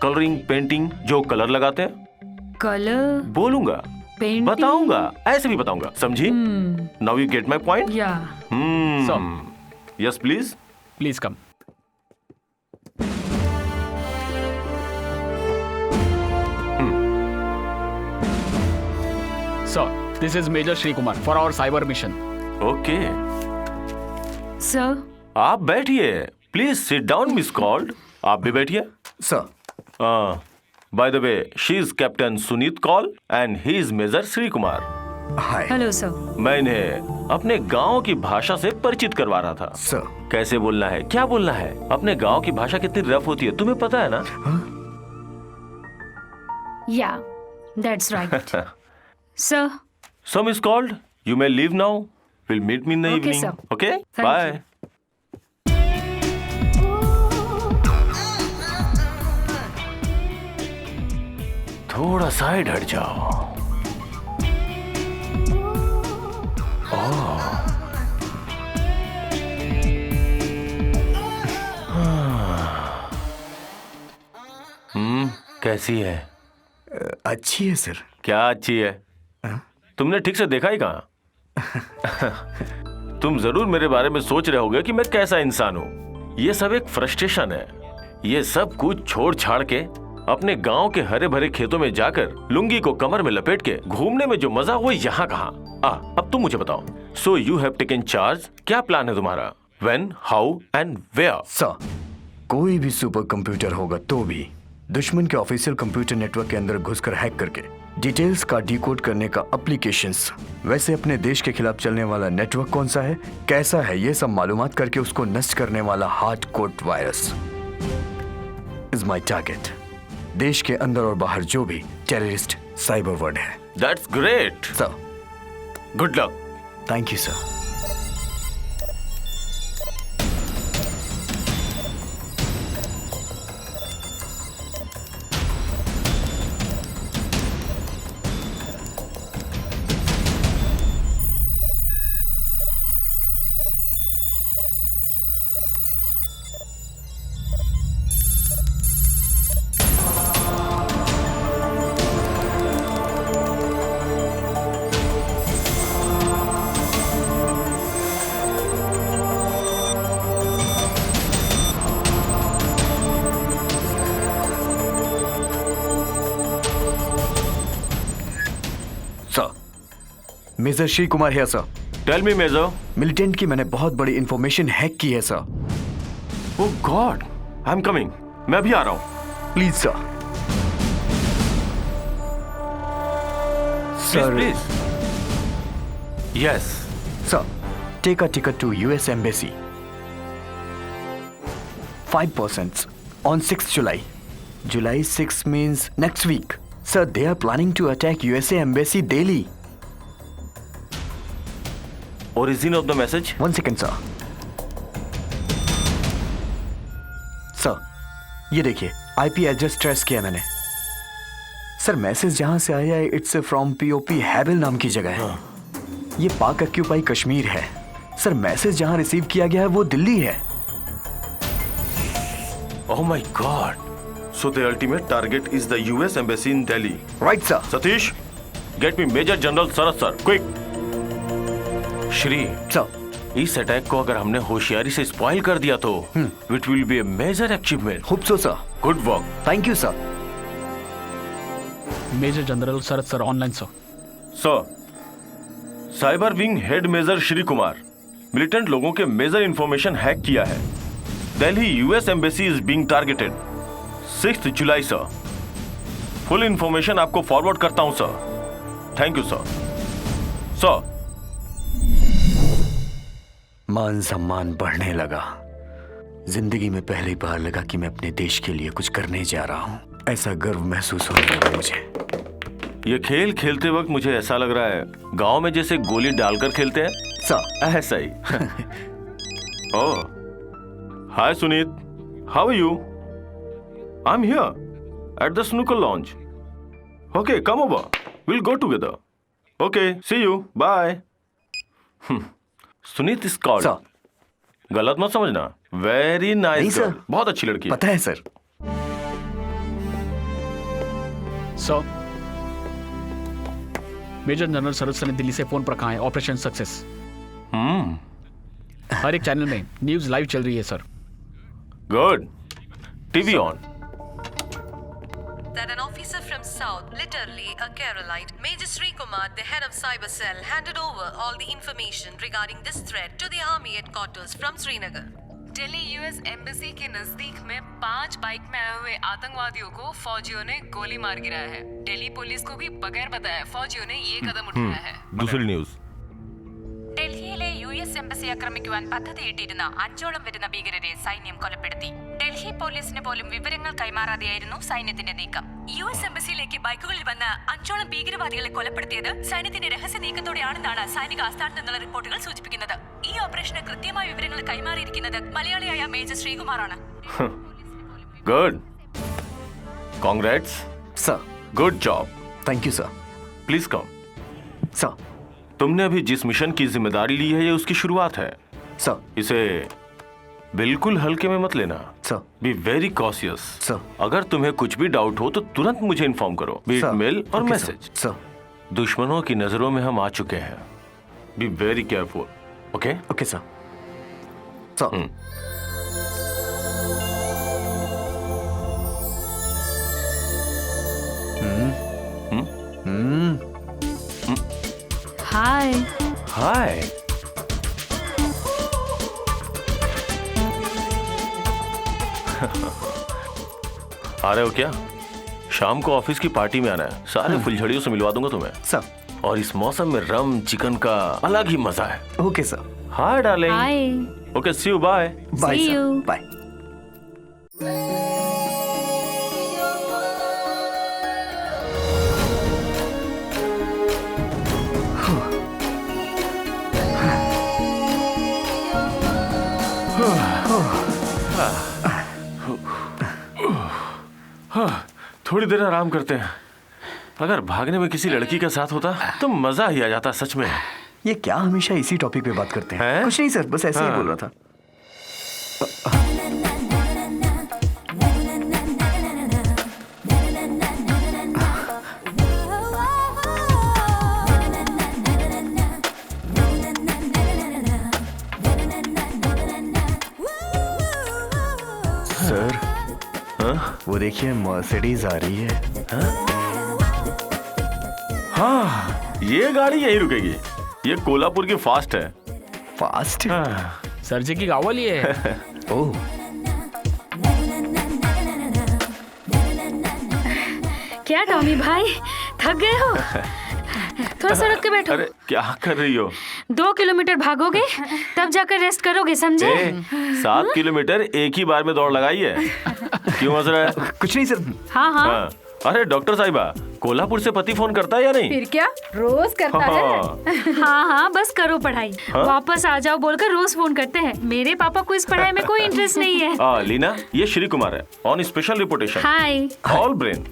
colouring, painting, जो कलर लगाते हैं। कलर? बोलूंगा, पेंटिंग? बताऊंगा, ऐसे भी बताऊंगा, समझी? Now you get my point? Yeah. Yes please. Please come. Sir, this is Major Shri Kumar for our cyber mission. Okay, sir, आप बैठिए। Please sit down Miss Kaul. आप भी बैठिए। Sir. By the way, she is captain Suneet Kaul and he is major Shri Kumar. Hi. Hello sir. मैं इन्हें अपने गांव की भाषा से परिचित करवा रहा था। सर। कैसे बोलना है, क्या बोलना है। अपने गांव की भाषा कितनी रफ होती है, तुम्हें पता है ना? या, that's right. Sir. So Miss called, you may leave now. We'll meet me in the Okay, evening. sir. Okay? Thank Bye. you. थोड़ा साइड हट जाओ। ओह। कैसी है? अच्छी है सर। क्या अच्छी है? तुमने ठीक से देखा ही कहाँ? तुम जरूर मेरे बारे में सोच रहे होगे कि मैं कैसा इंसान हूँ। ये सब एक फ्रस्ट्रेशन है। ये सब कुछ छोड़ छाड़ के अपने गांव के हरे भरे खेतों में जाकर लुंगी को कमर में लपेट के घूमने में जो मजा, वो यहाँ कहाँ? अब तुम मुझे बताओ। So you have taken charge. क्या प्लान है तुम्हारा? When, how and where? Sir, कोई भी सुपर कंप्यूटर होगा तो भी दुश्मन के ऑफिशियल कंप्यूटर नेटवर्क के अंदर घुसकर हैक करके डिटेल्स का डिकोड करने का एप्लीकेशंस, वैसे अपने देश के खिलाफ चलने वाला नेटवर्क कौन सा है, कैसा है, ये सब मालूमात करके उसको नष्ट करने वाला hard code virus is my target. देश के अंदर और बाहर जो भी टेररिस्ट साइबर वर्ड है। That's great sir. Good luck. Thank you sir. Major Shri Kumar है sir. Tell me major. Militant की मैंने बहुत बड़ी इंफॉर्मेशन हैक की है सर। Oh god, I am coming. मैं भी आ रहा हूँ। Please sir. Please. Yes sir, take a ticket to US Embassy. 5% on 6th July. July 6 means next week. Sir, they are planning to attack USA Embassy daily. Origin of the message? 1 second, sir. Sir, ये देखिए, IP address trace किया मैंने। Sir, message जहां से आया है it's from POP हैबिल नाम की जगह है। ये पाक ऑक्यूपाई कश्मीर है। सर, मैसेज जहां रिसीव किया गया है वो दिल्ली है। Oh my God! So the ultimate target is the US Embassy in Delhi. Right, sir. Satish, get me Major General Sarat sir, quick. Shri, Sir. इस अटैक को अगर हमने होशियारी से स्पॉइल कर दिया तो it will be a major achievement. Hope so, sir. Good work. Thank you, sir. Major general Sharad sir online sir. Sir, cyber wing head major Shri Kumar militant लोगों के मेजर इंफॉर्मेशन हैक किया है। Delhi US embassy is being targeted 6th July sir. Full information आपको forward करता हूं सर। Thank you sir. Sir, मान सम्मान बढ़ने लगा। जिंदगी में पहली बार लगा कि मैं अपने देश के लिए कुछ करने जा रहा हूँ। ऐसा गर्व महसूस होने लगा मुझे। ये खेल खेलते वक्त मुझे ऐसा लग रहा है गांव में जैसे गोली डालकर खेलते हैं सर, ऐसा ही। Oh, hi Suneet, how are you? I am here at the snooker launch. Okay, come over, will go together. Okay, see you, bye. Suneet is called. Sir. गलत मत समझना। वेरी नहीं नाइस सर। गर्ल, बहुत अच्छी लड़की है। पता है sir. Sir, major general Sharad sir ने दिल्ली से फोन पर कहा है ऑपरेशन सक्सेस। हर एक चैनल में न्यूज लाइव चल रही है sir. Good, TV on. That an officer from South, literally a Keralite, Major Sri Kumar, the head of Cyber Cell, handed over all the information regarding this threat to the army headquarters from Srinagar. Delhi US embassy के नजदीक में 5 bike में आए हुए आतंकवादियों को फौजियों ने गोली मार गिराया है। दिल्ली पुलिस को भी बगैर बताए फौजियों ने ये कदम उठाया है। दूसरी न्यूज। ഡൽഹിയിലെ US എംബസി ആക്രമിക്കുവാൻ പദ്ധതിയിട്ടിരുന്ന 5ഓളം വരുന്ന ഭീകരരെ സൈന്യം കൊലപ്പെടുത്തി. ഡൽഹി പോലീസിന് പോലും വിവരങ്ങൾ കൈമാറാതെയായിരുന്നു സൈന്യത്തിന്റെ നീക്കം. US എംബസിയിലേക്ക് ബൈക്കുകളിൽ വന്ന 5ഓളം ഭീകരവാദികളെ കൊലപ്പെടുത്തിയത് സൈന്യത്തിന്റെ രഹസ്യ നീക്കത്തോടെയാണെന്നാണ് സൈനിക ആസ്ഥാനത്ത് നിന്നുള്ള റിപ്പോർട്ടുകൾ സൂചിപ്പിക്കുന്നത്. ഈ ഓപ്പറേഷന് കൃത്യമായ വിവരങ്ങൾ കൈമാറിയിരിക്കുന്നത് മലയാളിയായ മേജർ ശ്രീകുമാറാണ്. Good, congrats sir. Good job. Thank you sir. Please come. Sir. तुमने अभी जिस मिशन की जिम्मेदारी ली है ये उसकी शुरुआत है सर। इसे बिल्कुल हल्के में मत लेना sir. Be very cautious sir. अगर तुम्हें कुछ भी डाउट हो तो तुरंत मुझे इन्फॉर्म करो, बी इट मेल और ओके, मैसेज। सर। दुश्मनों की नजरों में हम आ चुके हैं, be very careful. Okay okay sir. Sir. Hi. Hi. आ रहे हो क्या? शाम को ऑफिस की पार्टी में आना है। सारे फुलझड़ियों से मिलवा दूंगा तुम्हें सर। और इस मौसम में रम चिकन का अलग ही मजा है। Okay sir. Hi darling. Hi. Okay, see you, bye. Bye See sir. you. Bye. थोड़ी देर आराम करते हैं। अगर भागने में किसी लड़की के साथ होता तो मजा ही आ जाता सच में। ये क्या हमेशा इसी टॉपिक पे बात करते हैं? हैं? कुछ नहीं सर, बस ऐसे ही बोल रहा था। सर, वो देखिए मर्सिडीज आ रही है। हाँ, ये गाड़ी यहीं रुकेगी। ये कोल्हापुर की फास्ट है। फास्ट? सरजी की गावली है। ओह, क्या टॉमी भाई, थक गए हो? थोड़ा सा रुक के बैठो। अरे क्या कर रही हो? 2 किलोमीटर भागोगे तब जाकर रेस्ट करोगे, समझे? 7 किलोमीटर एक ही बार में दौड़ लगाई है। क्यों हंस रहा है? कुछ नहीं सर। हाँ हाँ। हाँ। अरे डॉक्टर साहिबा, कोल्हापुर से पति फोन करता है या नहीं? फिर क्या, रोज करता है। हाँ हाँ, बस करो पढ़ाई। हाँ? वापस आ जाओ बोलकर रोज फोन करते हैं। मेरे पापा को इस पढ़ाई में कोई इंटरेस्ट नहीं है। लीना, ये श्री कुमार है, on special reportation. Hi. All brain,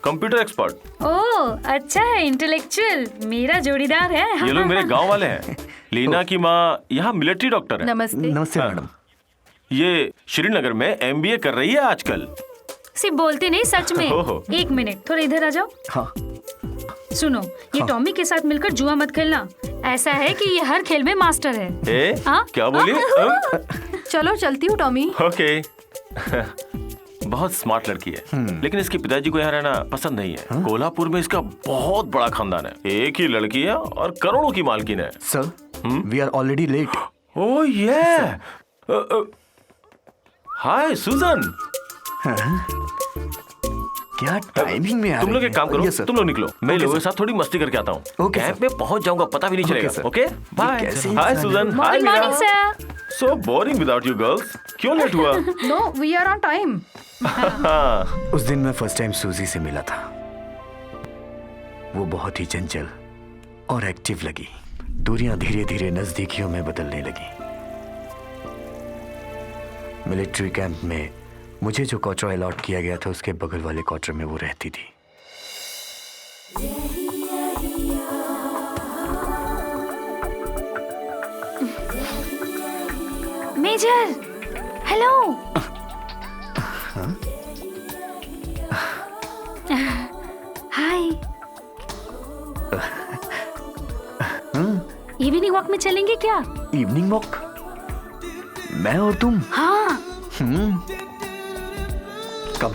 computer expert. Oh अच्छा है, इंटेलेक्चुअल, मेरा जोड़ीदार है। ये लोग मेरे गांव वाले हैं। लीना की माँ यहाँ मिलिट्री डॉक्टर है। नमस्ते। नमस्ते हाँ। मैडम। ये श्रीनगर में MBA कर रही है आजकल। सिर्फ बोलते नहीं, सच में। ओहो। 1 मिनट, थोड़ा इधर आ जाओ। हाँ। सुनो, ये टॉमी के साथ मिलकर जुआ मत खेलना। ऐसा है कि ये हर खेल में मास्टर है। हाँ? क्या बोली? चलो चलती हूँ टॉमी। ओके। बहुत स्मार्ट लड़की है, लेकिन इसके पिताजी को यहाँ रहना पसंद नहीं है। कोल्हापुर में इसका बहुत बड़ा खानदान है, एक ही लड़की है और करोड़ों की मालकिन है। Sir, we are already late. Oh ये हाय सुजन। क्या टाइमिंग में आ तुम लोग रही एक काम है? करो, Yes, sir. तुम लोग निकलो, मैं Okay, लोगों के sir. साथ थोड़ी मस्ती करके आता हूँ। Okay, camp sir. में पहुँच जाऊंगा, पता भी नहीं चलेगा। sir. Okay bye. कैसे हाय इंसान सुजन। है? Hi morning Meena. Sir. So boring without you girls. क्यों लेट हुआ? No, we are on time. उस दिन मैं फर्स्ट टाइम सूजी से मिला था। वो बहुत ही चंचल और एक्टिव लगी। दूरियां धीरे धीरे नजदीकियों में बदलने लगी। मिलिट्री कैंप में मुझे जो क्वार्टर अलॉट किया गया था, उसके बगल वाले क्वार्टर में वो रहती थी। Major, hello. Hi. Evening walk में चलेंगे क्या? Evening walk? मैं और तुम? हाँ। Come.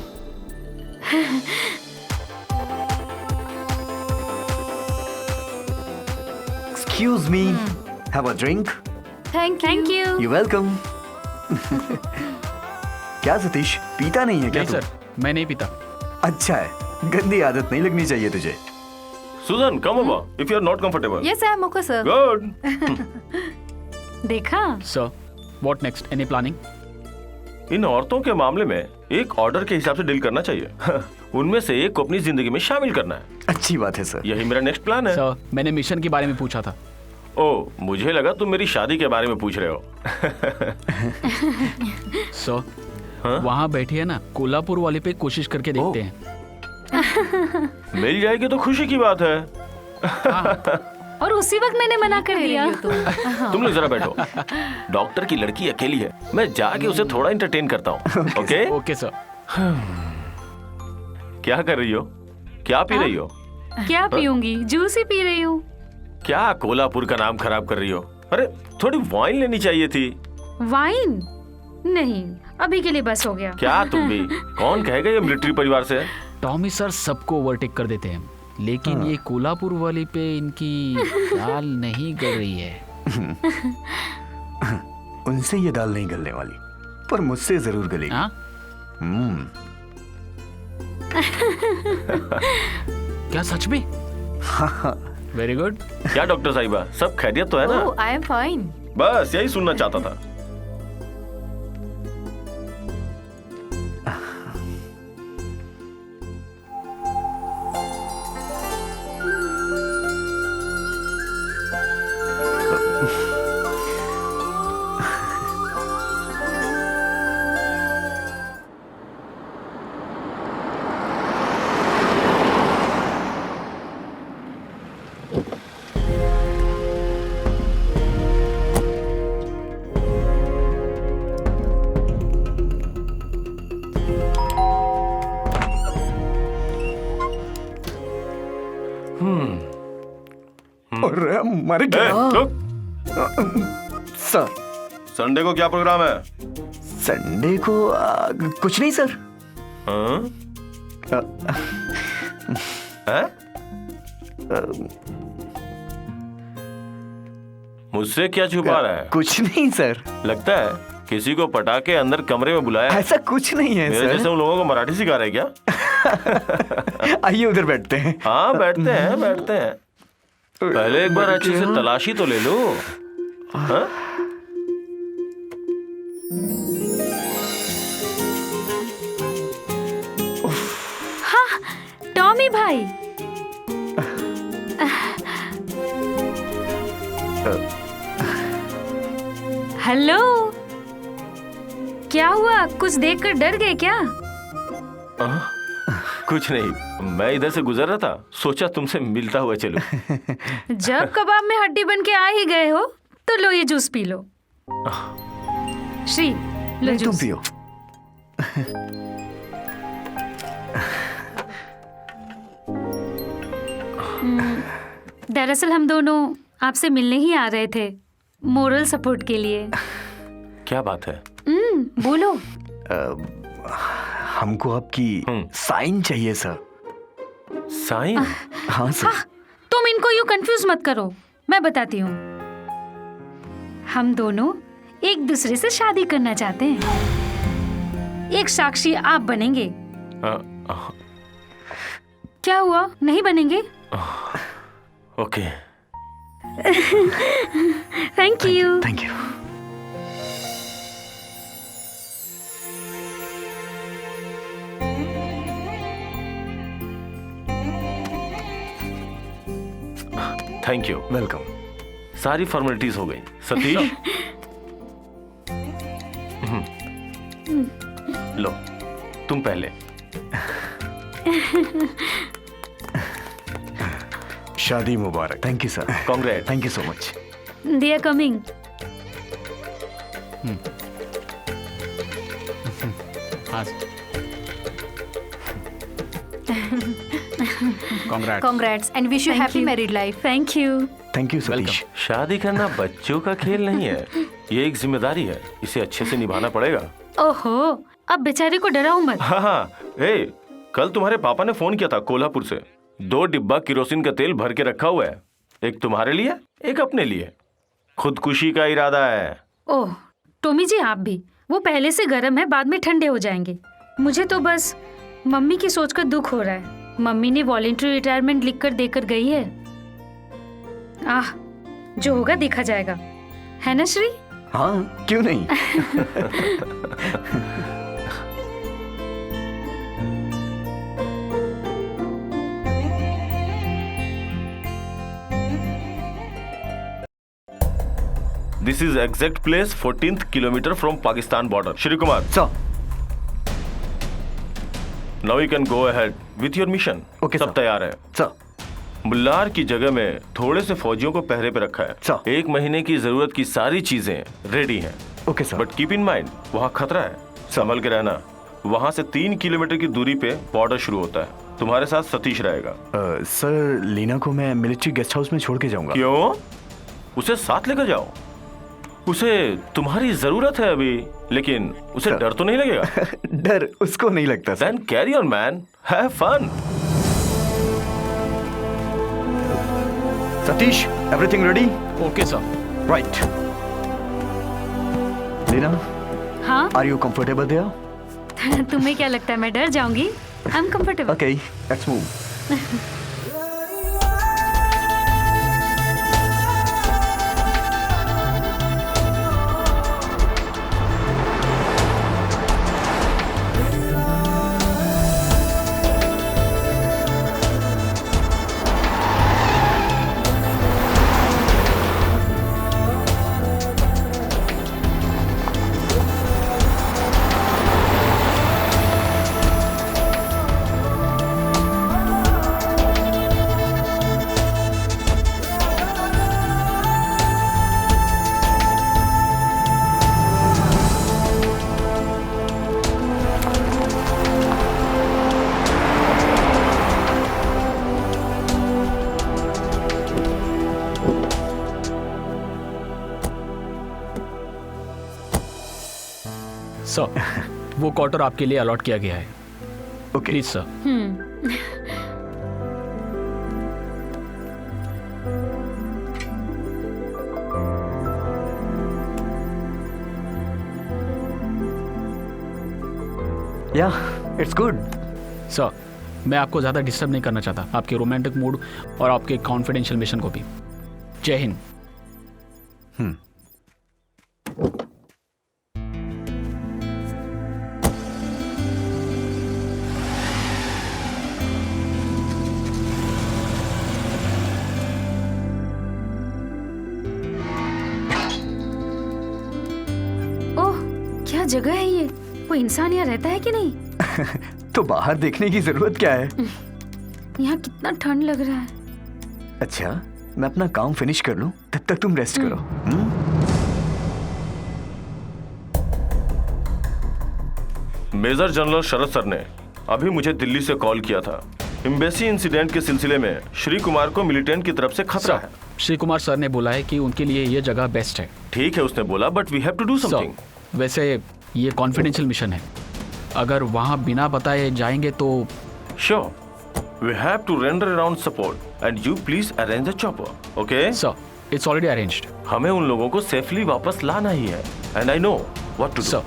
Excuse me. Have a drink. Thank you. You welcome. क्या सतीश, पीता नहीं है क्या नहीं तू? सर, मैं नहीं पीता। अच्छा है, गंदी आदत नहीं लगनी चाहिए तुझे। Sujan, come over if you are not comfortable. Yes I am okay sir. Good. देखा? Sir, what next? Any planning? इन औरतों के मामले में एक ऑर्डर के हिसाब से डील करना चाहिए। उनमें से एक को अपनी जिंदगी में शामिल करना है। अच्छी बात है सर। यही मेरा नेक्स्ट प्लान है। सर, मैंने मिशन के बारे में पूछा था। ओ, मुझे लगा तुम मेरी शादी के बारे में पूछ रहे हो। सर, वहाँ बैठी है ना, कोल्हापुर वाले पे कोशिश करके देखते हैं। मिल जाएगी तो खुशी की बात है। और उसी वक्त मैंने मना कर दिया। तुम लोग जरा बैठो। डॉक्टर की लड़की अकेली है, मैं जाके उसे थोड़ा एंटरटेन करता हूँ। ओके? Okay sir. क्या कर रही हो? क्या पी रही हो? क्या पीऊंगी? जूस ही पी रही हूँ। क्या कोल्हापुर का नाम खराब कर रही हो? अरे थोड़ी वाइन लेनी चाहिए थी। वाइन? नहीं, अभी के लिए बस हो गया। क्या तुम भी? कौन कहेगा ये मिलिट्री परिवार से है? टॉमी सर सबको ओवरटेक कर देते हैं, लेकिन ये कोल्हापुर वाली पे इनकी दाल नहीं गल रही है। उनसे ये दाल नहीं गलने वाली, पर मुझसे जरूर गलेगी। हाँ? क्या सच में? Very good. क्या डॉक्टर साहिबा, सब खैरियत तो है ना? ओह आई एम फाइन। बस यही सुनना चाहता था। अरे मर गया। सर, संडे को क्या प्रोग्राम है? संडे को कुछ नहीं सर। हाँ? हैं? मुझसे क्या छुपा रहा है? कुछ नहीं सर। लगता है किसी को पटा के अंदर कमरे में बुलाया। ऐसा कुछ नहीं है मेरे जैसे सर। उन लोगों को मराठी सिखा रहे क्या? आइए उधर बैठते हैं। हाँ बैठते हैं बैठते हैं। पहले एक बार अच्छे से तलाशी तो ले लो। हाँ? हाँ, टॉमी भाई। हेलो, क्या हुआ? कुछ देखकर डर गए क्या? कुछ नहीं, मैं इधर से गुजर रहा था, सोचा तुमसे मिलता हुआ चलूं। जब कबाब में हड्डी बन के आ ही गए हो तो लो ये जूस पी लो। श्री, लो तुम जूस। पियो। दरअसल हम दोनों आपसे मिलने ही आ रहे थे, मोरल सपोर्ट के लिए। क्या बात है? बोलो। हमको आपकी साइन चाहिए सर। साइन? हाँ सर। तुम इनको यूं कंफ्यूज मत करो, मैं बताती हूँ। हम दोनों एक दूसरे से शादी करना चाहते हैं। एक साक्षी आप बनेंगे। क्या हुआ, नहीं बनेंगे? Okay. Thank you. Thank you. Thank you. Welcome. सारी फॉर्मेलिटीज हो गई। सतीश लो, तुम पहले। शादी मुबारक। Thank you sir. Congrats. Thank you so much. They are coming. Congrats and wish you happy married life. Thank you. Thank you Satish. शादी करना बच्चों का खेल नहीं है, ये एक जिम्मेदारी है, इसे अच्छे से निभाना पड़ेगा। ओहो, अब बेचारे को डराओ मत। हाँ, कल तुम्हारे पापा ने फोन किया था कोल्हापुर से। 2 डिब्बा किरोसिन का तेल भर के रखा हुआ है, एक तुम्हारे लिए, एक अपने लिए। खुदकुशी का इरादा है। ओह, टोमी जी आप भी। वो पहले से गर्म है, बाद में ठंडे हो जाएंगे। मुझे तो बस मम्मी की सोचकर दुख हो रहा है। मम्मी ने वॉलंटरी रिटायरमेंट लिखकर देकर गई है। जो होगा देखा जाएगा, है ना श्री? हाँ, क्यों नहीं। This is exact place 14th kilometre from Pakistan border. Shri Kumar sir. Now you can go ahead with your mission. Okay सब तैयार है सर। मुल्लार की जगह में थोड़े से फौजियों को पहरे पे रखा है सर। 1 महीने की जरूरत की सारी चीजें रेडी हैं। Okay sir. But keep in mind, वहाँ खतरा है, संभल के रहना। वहाँ से 3 किलोमीटर की दूरी पे बॉर्डर शुरू होता है। तुम्हारे साथ सतीश रहेगा। सर, लीना को मैं मिलिट्री गेस्ट हाउस में छोड़ के जाऊंगा। क्यों? उसे साथ लेकर जाओ, उसे तुम्हारी जरूरत है अभी, लेकिन उसे डर तो नहीं लगेगा? डर उसको नहीं लगता sir. Then carry on man, have fun. Satish, everything ready? Okay sir. Right. Leena, हाँ? are you comfortable there? तुम्हें क्या लगता है मैं डर जाऊंगी? I'm comfortable. Okay, let's move. Sir, वो क्वार्टर आपके लिए अलॉट किया गया है। Okay please sir. या इट्स गुड। सर, मैं आपको ज़्यादा डिस्टर्ब नहीं करना चाहता, आपके रोमांटिक मूड और आपके कॉन्फिडेंशियल मिशन को भी। जय हिंद। ओह, क्या जगह है ये? कोई इंसान यहाँ रहता है कि नहीं? तो बाहर देखने की जरूरत क्या है? यहाँ कितना ठंड लग रहा है। अच्छा, मैं अपना काम फिनिश कर लूं, तब तक तुम रेस्ट करो। मेजर जनरल शरद सर ने अभी मुझे दिल्ली से कॉल किया था। एम्बेसी इंसिडेंट के सिलसिले में श्री कुमार को मिलिटेंट की तरफ से खतरा है। श्री कुमार सर ने बोला है कि उनके लिए ये जगह बेस्ट है। ठीक है, उसने बोला, but we have to do something. वैसे ये कॉन्फिडेंशियल मिशन है, अगर वहाँ बिना बताए जाएंगे तो। Sure, we have to render around support and you please arrange a chopper. Okay sir, it's already arranged. हमें उन लोगों को सेफली वापस लाना ही है and I know what to do. Sir,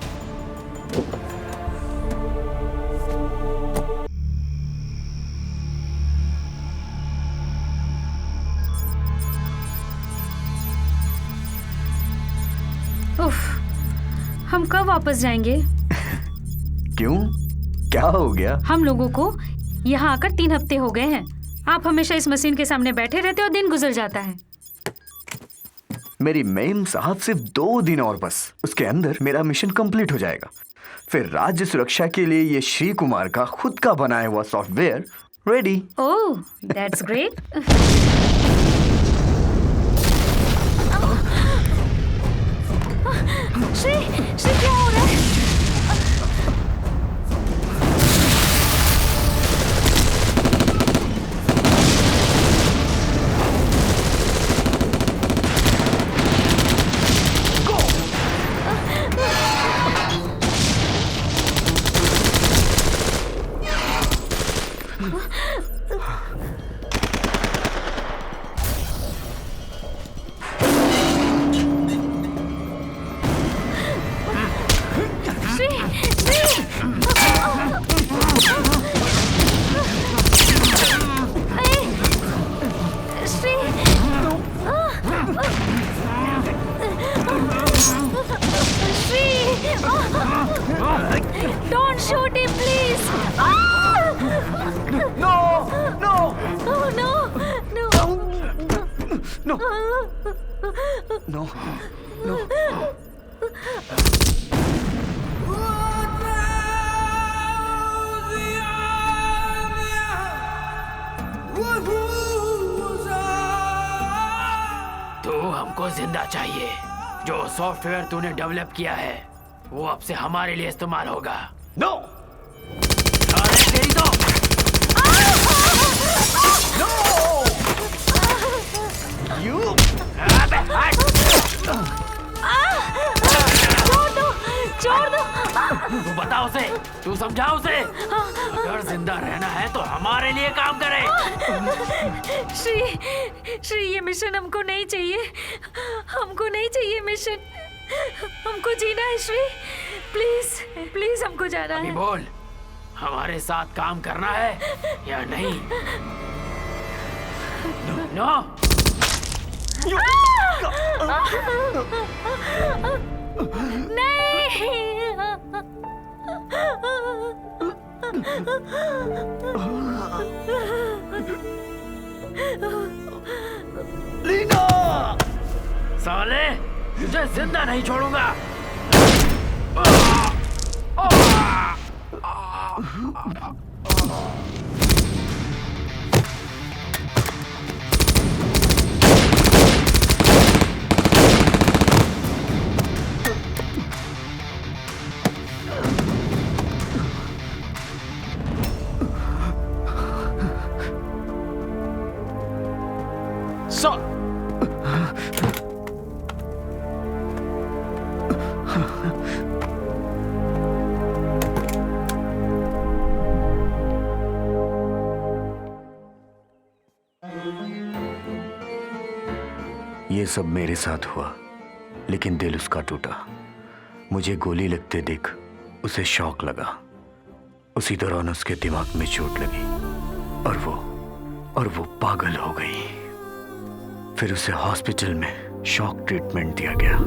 उफ, हम कब वापस जाएंगे? क्यों, क्या हो गया? हम लोगों को यहाँ आकर 3 हफ्ते हो गए हैं। आप हमेशा इस मशीन के सामने बैठे रहते हो, दिन गुजर जाता है। मेरी मेम साहब, सिर्फ 2 दिन और बस, उसके अंदर मेरा मिशन कंप्लीट हो जाएगा। फिर राज्य सुरक्षा के लिए ये श्री कुमार का खुद का बनाया हुआ software ready. Oh, that's great. Shri, क्या हो रहा है? Don't shoot him, please. No, no, Oh no, no. no, no, no. तो हमको जिंदा चाहिए। जो सॉफ्टवेयर तूने डेवलप किया है वो अब से हमारे लिए इस्तेमाल होगा। No, तेरी तो you. छोड़ दो। तू बता उसे, तू समझा उसे। अगर जिंदा रहना है तो हमारे लिए काम करे। श्री, ये मिशन हमको नहीं चाहिए। हमको नहीं चाहिए मिशन। हमको जीना है श्री। प्लीज, प्लीज हमको जाना अभी है। बोल, हमारे साथ काम करना है या नहीं? नो। लीना! साले, तुझे जिंदा नहीं छोड़ूंगा। ये सब मेरे साथ हुआ, लेकिन दिल उसका टूटा। मुझे गोली लगते देख उसे शौक लगा। उसी दौरान उसके दिमाग में चोट लगी और वो पागल हो गई। फिर उसे हॉस्पिटल में शॉक ट्रीटमेंट दिया गया।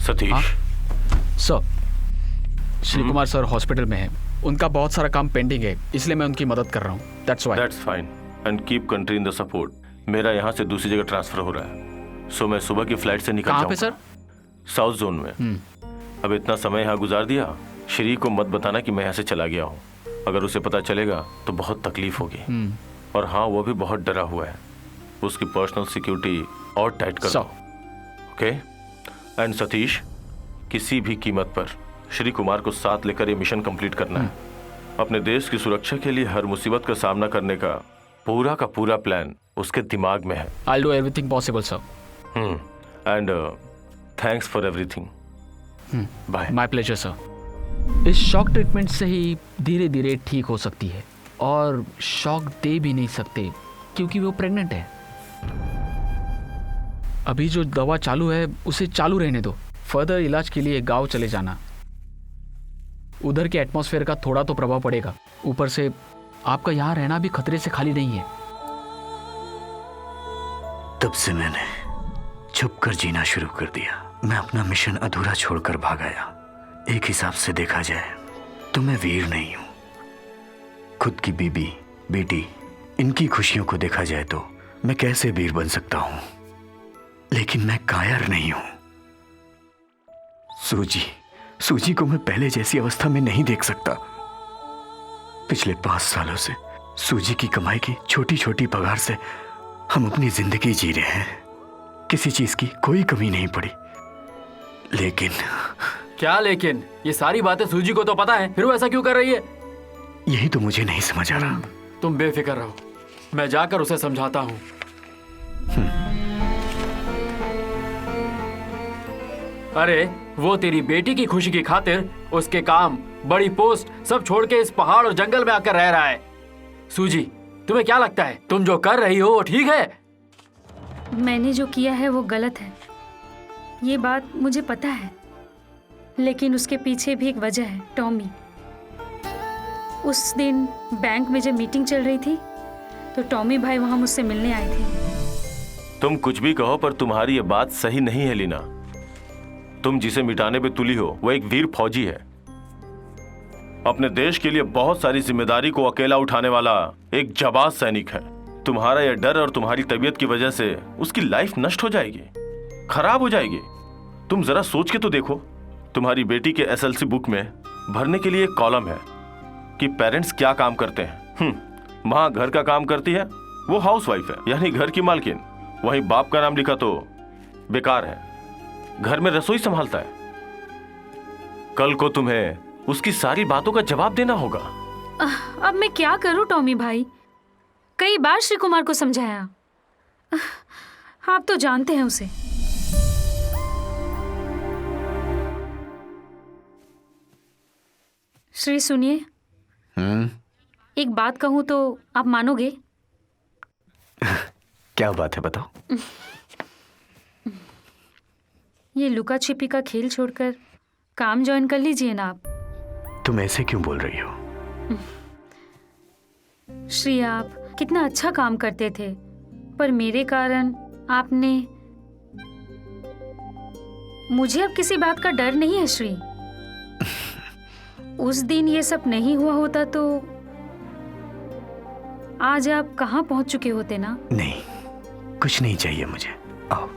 Satish, sir, Shri Kumar sir hospital में हैं। उनका बहुत सारा काम पेंडिंग है, इसलिए मैं उनकी मदद कर रहा हूँ। That's fine and keep country in the support. मेरा यहाँ से दूसरी जगह ट्रांसफर हो रहा है, सो मैं सुबह की फ्लाइट से निकल जाऊंगा। कहाँ पे सर? साउथ जोन में। अब इतना समय यहाँ गुजार दिया, श्री को मत बताना कि मैं यहाँ से चला गया हूँ। अगर उसे पता चलेगा तो बहुत तकलीफ होगी। और हाँ, वो भी बहुत डरा हुआ है। उसकी पर्सनल सिक्योरिटी और टाइट कर दो, ओके? एंड सतीश, किसी भी कीमत पर श्री कुमार को साथ लेकर ये मिशन कंप्लीट करना है। अपने देश की सुरक्षा के लिए हर मुसीबत का सामना करने का पूरा प्लान उसके दिमाग में है। I'll do everything possible, sir. And thanks for everything. Bye. My pleasure, sir. इस शॉक ट्रीटमेंट से ही धीरे धीरे ठीक हो सकती है, और शॉक दे भी नहीं सकते क्योंकि वो प्रेग्नेंट है। अभी जो दवा चालू है उसे चालू रहने दो। फर्दर इलाज के लिए गांव चले जाना। उधर के एटमॉस्फेयर का थोड़ा तो प्रभाव पड़ेगा। ऊपर से आपका यहाँ रहना भी खतरे से खाली नहीं है। तब से मैंने छुप कर जीना शुरू कर दिया। मैं अपना मिशन अधूरा छोड़कर भाग आया। एक हिसाब से देखा जाए तो मैं वीर नहीं हूं। खुद की बीबी, बेटी, इनकी खुशियों को देखा जाए तो मैं कैसे वीर बन सकता हूं, लेकिन मैं कायर नहीं हूं। सूजी को मैं पहले जैसी अवस्था में नहीं देख सकता। पिछले 5 सालों से सूजी की कमाई की छोटी छोटी पगार से हम अपनी जिंदगी जी रहे हैं। किसी चीज की कोई कमी नहीं पड़ी। लेकिन क्या लेकिन? ये सारी बातें सूजी को तो पता है, फिर वो ऐसा क्यों कर रही है? यही तो मुझे नहीं समझ आ रहा। तुम बेफिक्र रहो, मैं जाकर उसे समझाता हूँ। अरे वो तेरी बेटी की खुशी की खातिर उसके काम, बड़ी पोस्ट सब छोड़ के इस पहाड़ और जंगल में आकर रह रहा है। सूजी, तुम्हें क्या लगता है तुम जो कर रही हो वो ठीक है? मैंने जो किया है वो गलत है, ये बात मुझे पता है। लेकिन उसके पीछे भी एक वजह है, टॉमी। उस दिन बैंक में जब मीटिंग चल रही थी तो टॉमी भाई वहां मुझसे मिलने आए थे। तुम कुछ भी कहो पर तुम्हारी ये बात सही नहीं है लीना। तुम जिसे मिटाने पे तुली हो वो एक वीर फौजी है। अपने देश के लिए बहुत सारी जिम्मेदारी को अकेला उठाने वाला एक जाबाज सैनिक है। तुम्हारा यह डर और तुम्हारी तबीयत की वजह से उसकी लाइफ नष्ट हो जाएगी, खराब हो जाएगी। तुम जरा सोच के तो देखो, तुम्हारी बेटी के एसएलसी बुक में भरने के लिए एक कॉलम है कि पेरेंट्स क्या काम करते हैं। माँ घर का काम करती है, वो हाउसवाइफ है यानी घर की मालकिन। वहीं बाप का नाम लिखा तो बेकार है, घर में रसोई संभालता है। कल को तुम्हें उसकी सारी बातों का जवाब देना होगा। अब मैं क्या करूं टॉमी भाई? कई बार श्री कुमार को समझाया। आप तो जानते हैं उसे। श्री सुनिए, एक बात कहूं तो आप मानोगे? क्या बात है, बताओ। ये लुका छिपी का खेल छोड़कर काम ज्वाइन कर लीजिए ना आप। तुम ऐसे क्यों बोल रही हो? श्री, आप कितना अच्छा काम करते थे, पर मेरे कारण आपने। मुझे अब किसी बात का डर नहीं है श्री। उस दिन ये सब नहीं हुआ होता तो आज आप कहाँ पहुंच चुके होते ना। नहीं, कुछ नहीं चाहिए मुझे। आओ,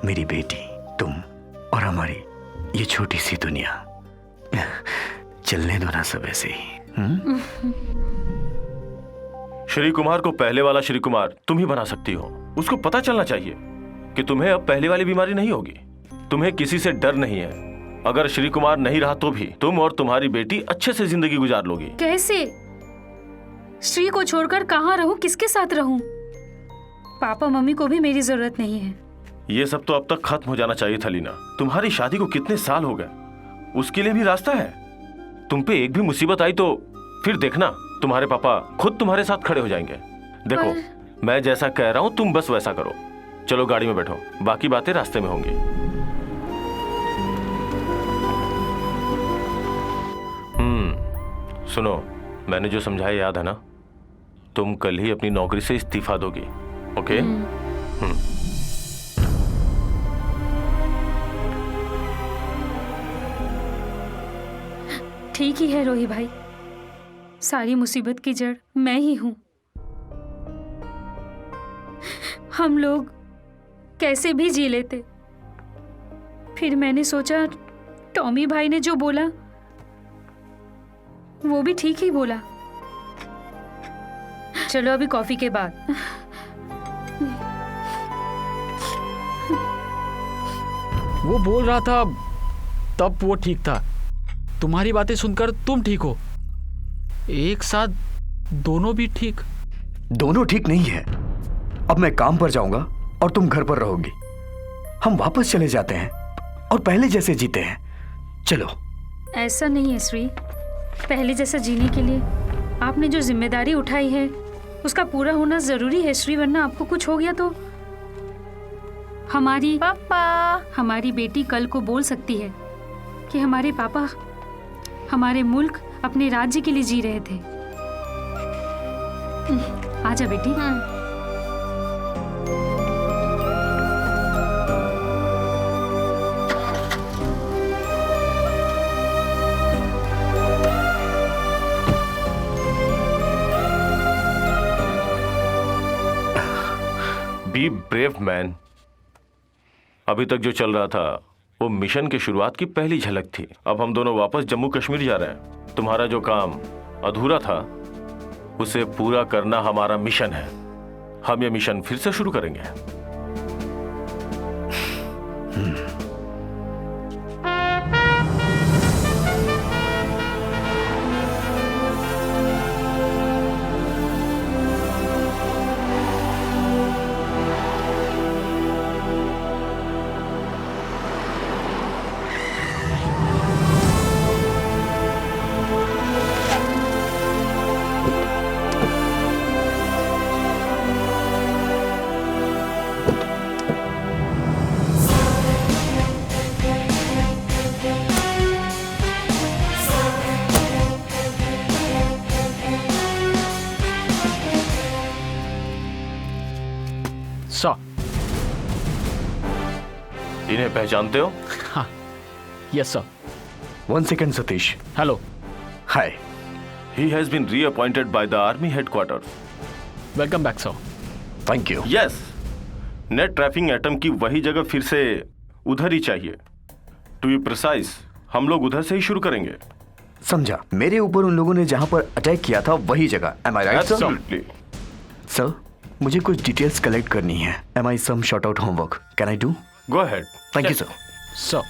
मेरी बेटी, तुम और हमारी ये छोटी सी दुनिया, चलने दो ना सब ऐसे ही। श्री कुमार को पहले वाला श्री कुमार तुम ही बना सकती हो। उसको पता चलना चाहिए कि तुम्हें अब पहले वाली बीमारी नहीं होगी। तुम्हें किसी से डर नहीं है। अगर श्री कुमार नहीं रहा तो भी तुम और तुम्हारी बेटी अच्छे से जिंदगी गुजार लोगी। कैसे? श्री को छोड़कर कहाँ रहूं, किसके साथ रहूं? पापा मम्मी को भी मेरी जरूरत नहीं है। ये सब तो अब तक खत्म हो जाना चाहिए था लीना। तुम्हारी शादी को कितने साल हो गए, उसके लिए भी रास्ता है। तुम पे एक भी मुसीबत आई तो फिर देखना, तुम्हारे पापा खुद तुम्हारे साथ खड़े हो जाएंगे। देखो मैं जैसा कह रहा हूँ तुम बस वैसा करो। चलो गाड़ी में बैठो, बाकी बातें रास्ते में होंगी। सुनो, मैंने जो समझाया याद है ना? तुम कल ही अपनी नौकरी से इस्तीफा दोगी, ओके? ठीक ही है रोही भाई, सारी मुसीबत की जड़ मैं ही हूं। हम लोग कैसे भी जी लेते। फिर मैंने सोचा टॉमी भाई ने जो बोला वो भी ठीक ही बोला। चलो अभी कॉफी के बाद। वो बोल रहा था तब वो ठीक था, तुम्हारी बातें सुनकर तुम ठीक हो। एक साथ दोनों भी ठीक? दोनों ठीक नहीं है। अब मैं काम पर जाऊंगा और तुम घर पर रहोगी। हम वापस चले जाते हैं और पहले जैसे जीते हैं। चलो। ऐसा नहीं है श्री, पहले जैसा जीने के लिए आपने जो जिम्मेदारी उठाई है उसका पूरा होना जरूरी है श्री, वरना आपको कुछ हो गया तो हमारी बेटी कल को बोल सकती है कि हमारे पापा हमारे मुल्क अपने राज्य के लिए जी रहे थे। आजा बेटी। Be brave man. अभी तक जो चल रहा था वो मिशन की शुरुआत की पहली झलक थी। अब हम दोनों वापस जम्मू कश्मीर जा रहे हैं। तुम्हारा जो काम अधूरा था उसे पूरा करना हमारा मिशन है। हम ये मिशन फिर से शुरू करेंगे। इन्हें पहचानते हो? हाँ, yes sir. 1 second Satish. Hello. Hi. He has been reappointed by the army headquarters. Welcome back sir. Thank you. Yes. Net ट्रैफिंग एटम की वही जगह फिर से उधर ही चाहिए। टू बी प्रिसाइज, हम लोग उधर से ही शुरू करेंगे। समझा। मेरे ऊपर उन लोगों ने जहां पर अटैक किया था वही जगह। Am I right, sir? Absolutely. Sir, मुझे कुछ डिटेल्स कलेक्ट करनी है। Am I some short out homework? Can I do? Go ahead. Thank you, sir. Sir.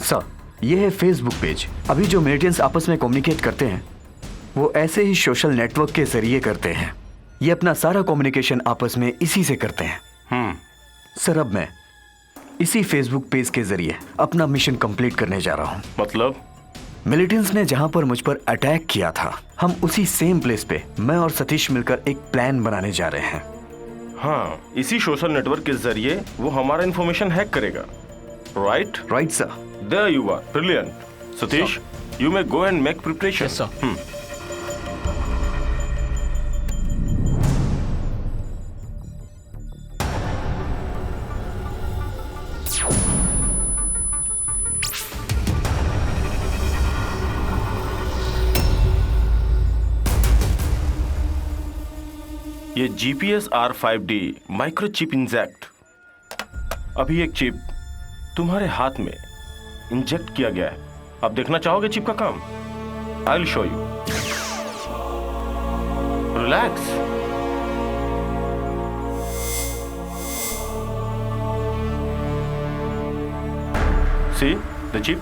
Sir, ये है फेसबुक पेज। अभी जो मिलिटेंट्स आपस में कम्युनिकेट करते हैं वो ऐसे ही सोशल नेटवर्क के जरिए करते हैं। ये अपना सारा कम्युनिकेशन आपस में इसी से करते हैं। सर, अब मैं इसी फेसबुक पेज के जरिए अपना मिशन कंप्लीट करने जा रहा हूँ। मतलब? मिलिटेंट्स ने जहां पर मुझ पर अटैक किया था, हम उसी सेम प्लेस पे मैं और सतीश मिलकर एक प्लान बनाने जा रहे हैं। हाँ, इसी सोशल नेटवर्क के जरिए वो हमारा इंफॉर्मेशन हैक करेगा। Right? Right sir. There you are. Brilliant. Satish, you may go and make preparation. Yes, sir. ये GPS R5D माइक्रोचिप इंजेक्ट। अभी एक चिप तुम्हारे हाथ में इंजेक्ट किया गया है। आप देखना चाहोगे चिप का काम? I will show you. Relax. See the chip.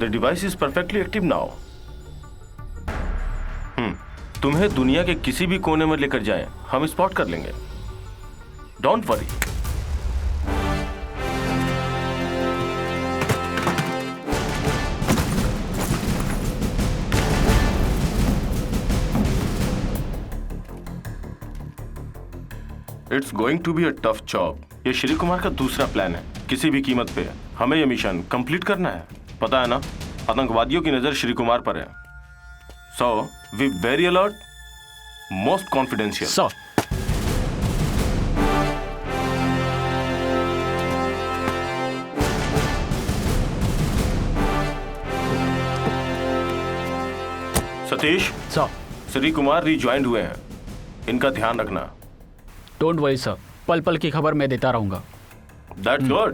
The device is perfectly active now. तुम्हें दुनिया के किसी भी कोने में लेकर जाएं, हम स्पॉट कर लेंगे. Don't worry. It's going to be a tough job. ये श्री कुमार का दूसरा प्लान है. किसी भी कीमत पे हमें ये मिशन कंप्लीट करना है. पता है ना, आतंकवादियों की नजर श्री कुमार पर है. So, be very alert, most confidential. Sir. Satish, sir. Sreekumar rejoined हुए हैं. इनका ध्यान रखना. डोंट वरी सर, पल पल की खबर मैं देता रहूंगा. That's good.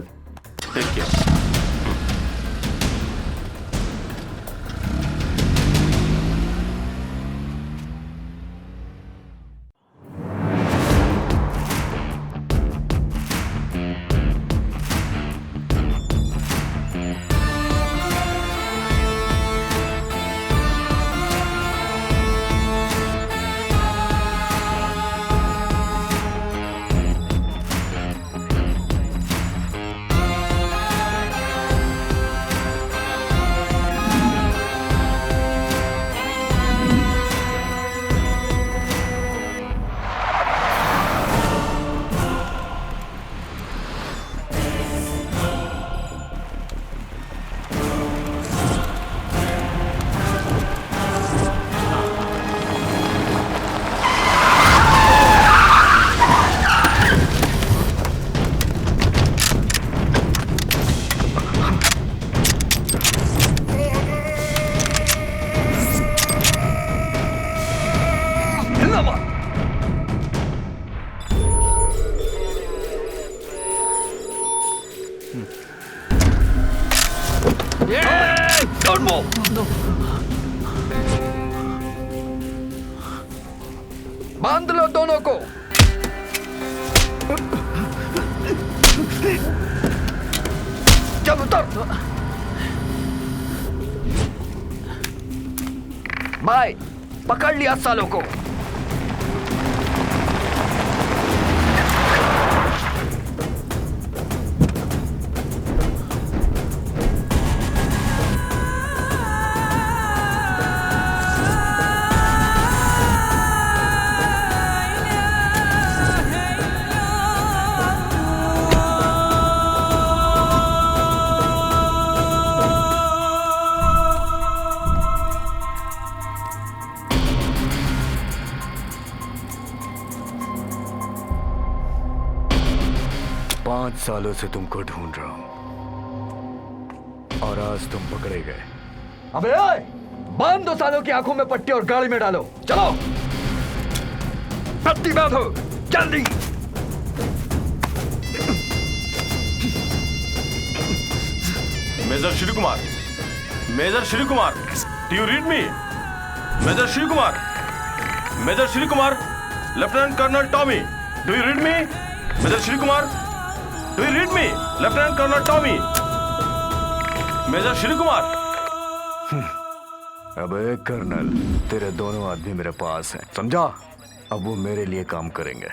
Take care. बांध लो दोनों को. चल उतर. भाई पकड़ लिया सालों को. सालों से तुमको ढूंढ रहा हूं और आज तुम पकड़े गए. अबे ओए, बांध दो सालों की आंखों में पट्टी और गाड़ी में डालो. चलो पट्टी बांधो जल्दी. Major Shri Kumar, major Shri Kumar, do you read me? Major Shri Kumar, major Shri Kumar, lieutenant colonel Tommy, do you read me? Major Shri Kumar, do you read me? Lieutenant colonel Tommy, major Shri Kumar. अबे कर्नल, तेरे दोनों आदमी मेरे पास हैं, समझा? अब वो मेरे लिए काम करेंगे.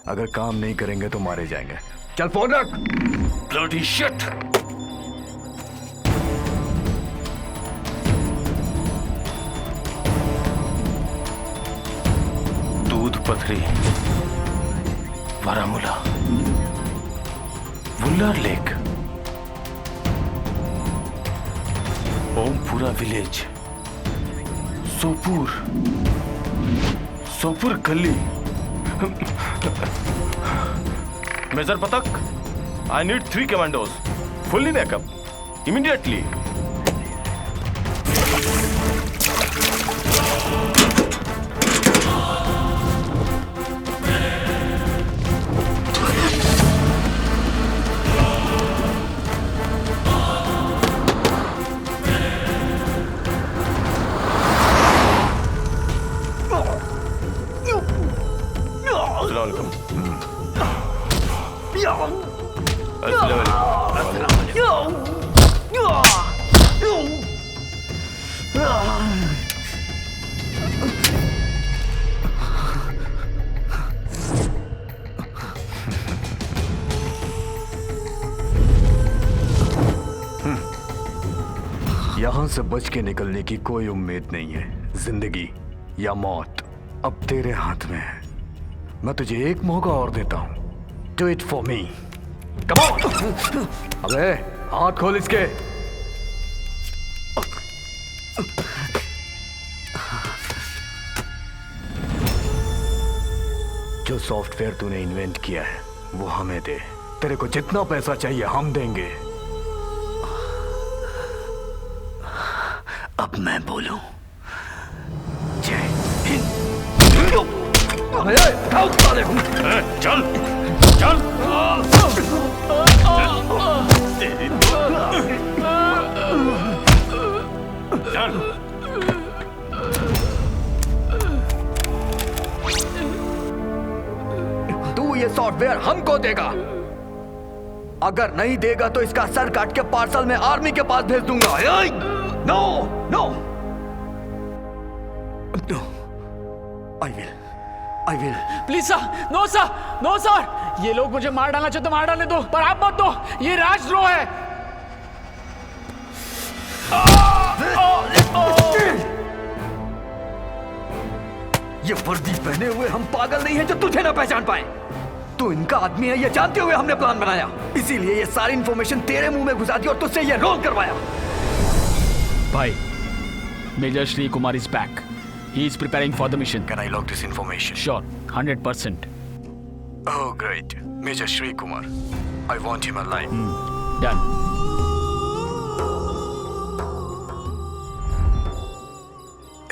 अगर काम नहीं करेंगे तो मारे जाएंगे. चल फोन रख. Bloody shit. Doodhpathri, Baramulla, Wular lake, Ompura village, Sopore, Sopore गली. Major Pathak, I need 3 commandos, fully backup, immediately. यहाँ से बच के निकलने की कोई उम्मीद नहीं है। जिंदगी या मौत अब तेरे हाथ में है। मैं तुझे एक मौका और देता हूँ। Do it for me. Come on. अबे हाथ खोल इसके। जो सॉफ्टवेयर तूने इन्वेंट किया है वो हमें दे। तेरे को जितना पैसा चाहिए हम देंगे। अब मैं बोलूं। जय हिंद। चल चल। चल। तू ये सॉफ्टवेयर हमको देगा। अगर नहीं देगा तो इसका सर काट के पार्सल में आर्मी के पास भेज दूंगा। No no no. I will. Please sir, no sir, no sir. ये लोग मुझे मार डालना चाहते तो मार डालने दो, पर आप मत दो। ये राजद्रोह है। ये वर्दी पहने हुए हम पागल नहीं हैं जो तुझे ना पहचान पाए। तू इनका आदमी है ये जानते हुए हमने प्लान बनाया। इसीलिए ये सारी इंफॉर्मेशन तेरे मुंह में घुसा दी और तुझसे ये रोल करवाया। भाई, major Shri Kumar is back. He is preparing for the mission. Can I log this information? Sure, 100%. Oh, great. Major Shri Kumar. I want him alive. Done.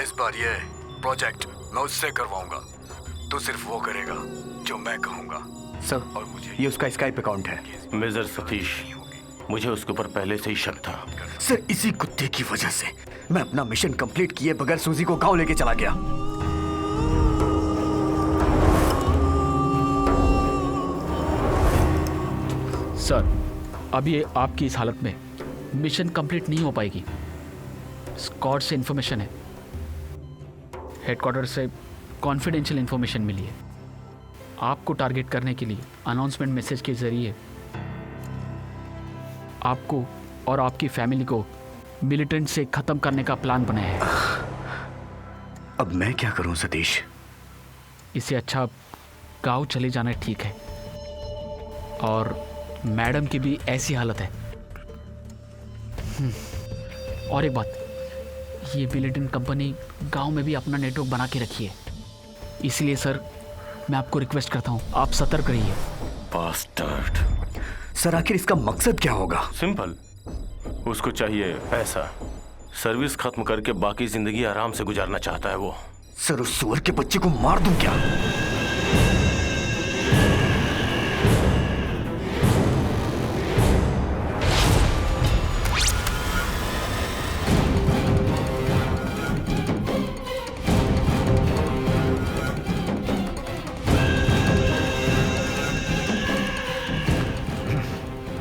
इस बार ये प्रोजेक्ट मैं उससे करवाऊंगा। तू सिर्फ वो करेगा जो मैं कहूंगा। सर, और मुझे ये उसका स्काइप अकाउंट है। मेजर सतीश, मुझे उसके ऊपर पहले से ही शक था। सर, इसी कुत्ते की वजह से मैं अपना मिशन कंप्लीट किए बगैर सूजी को गांव लेके चला गया। सर, अभी आपकी इस हालत में मिशन कंप्लीट नहीं हो पाएगी। स्क्वाड से इंफॉर्मेशन है, हेडक्वार्टर से कॉन्फिडेंशियल इंफॉर्मेशन मिली है। आपको टारगेट करने के लिए अनाउंसमेंट मैसेज के जरिए आपको और आपकी फैमिली को मिलिटेंट से खत्म करने का प्लान बनाया है। अब मैं क्या करूं सतीश? इससे अच्छा गांव चले जाना ठीक है। और मैडम की भी ऐसी हालत है। और एक बात, ये मिलिटेंट कंपनी गांव में भी अपना नेटवर्क बना के रखी है। इसलिए सर, मैं आपको रिक्वेस्ट करता हूं, आप सतर्क रहिए। बास्टर्ड। सर, आखिर इसका मकसद क्या होगा? सिंपल, उसको चाहिए पैसा। सर्विस खत्म करके बाकी जिंदगी आराम से गुजारना चाहता है वो। सर, उस सुअर के बच्चे को मार दूं क्या?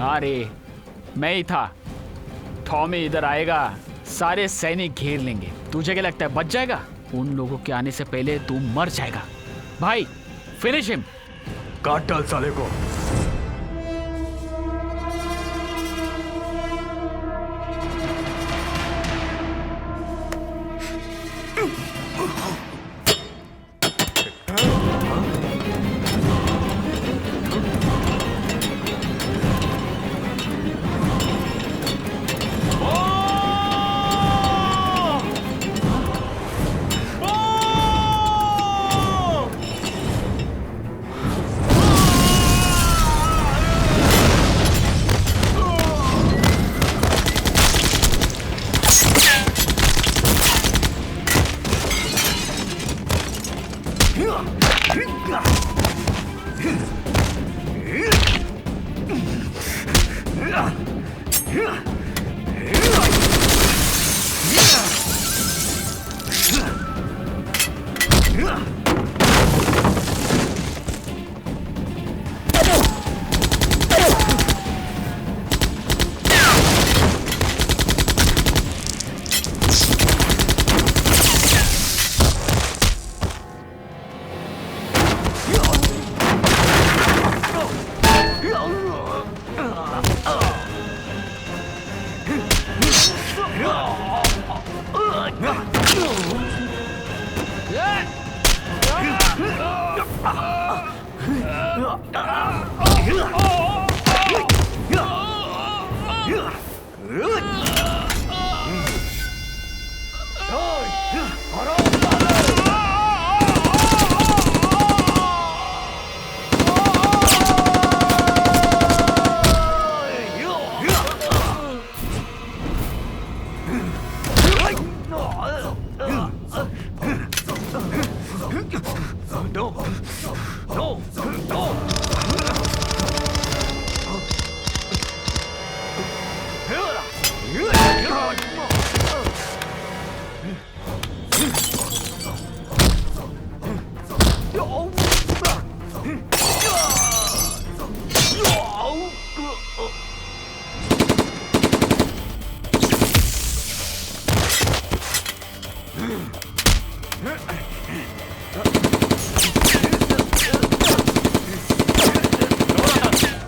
अरे, मैं ही था। टॉमी इधर आएगा, सारे सैनिक घेर लेंगे। तुझे क्या लगता है बच जाएगा? उन लोगों के आने से पहले तू मर जाएगा। भाई, फिनिश हिम। काट डाल साले को।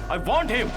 I want him.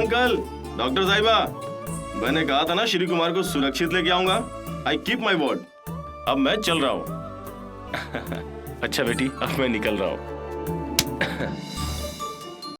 Uncle, doctor साहिबा, मैंने कहा था ना श्री कुमार को सुरक्षित लेके आऊंगा। I keep my word. अब मैं चल रहा हूँ। अच्छा बेटी, अब मैं निकल रहा हूँ।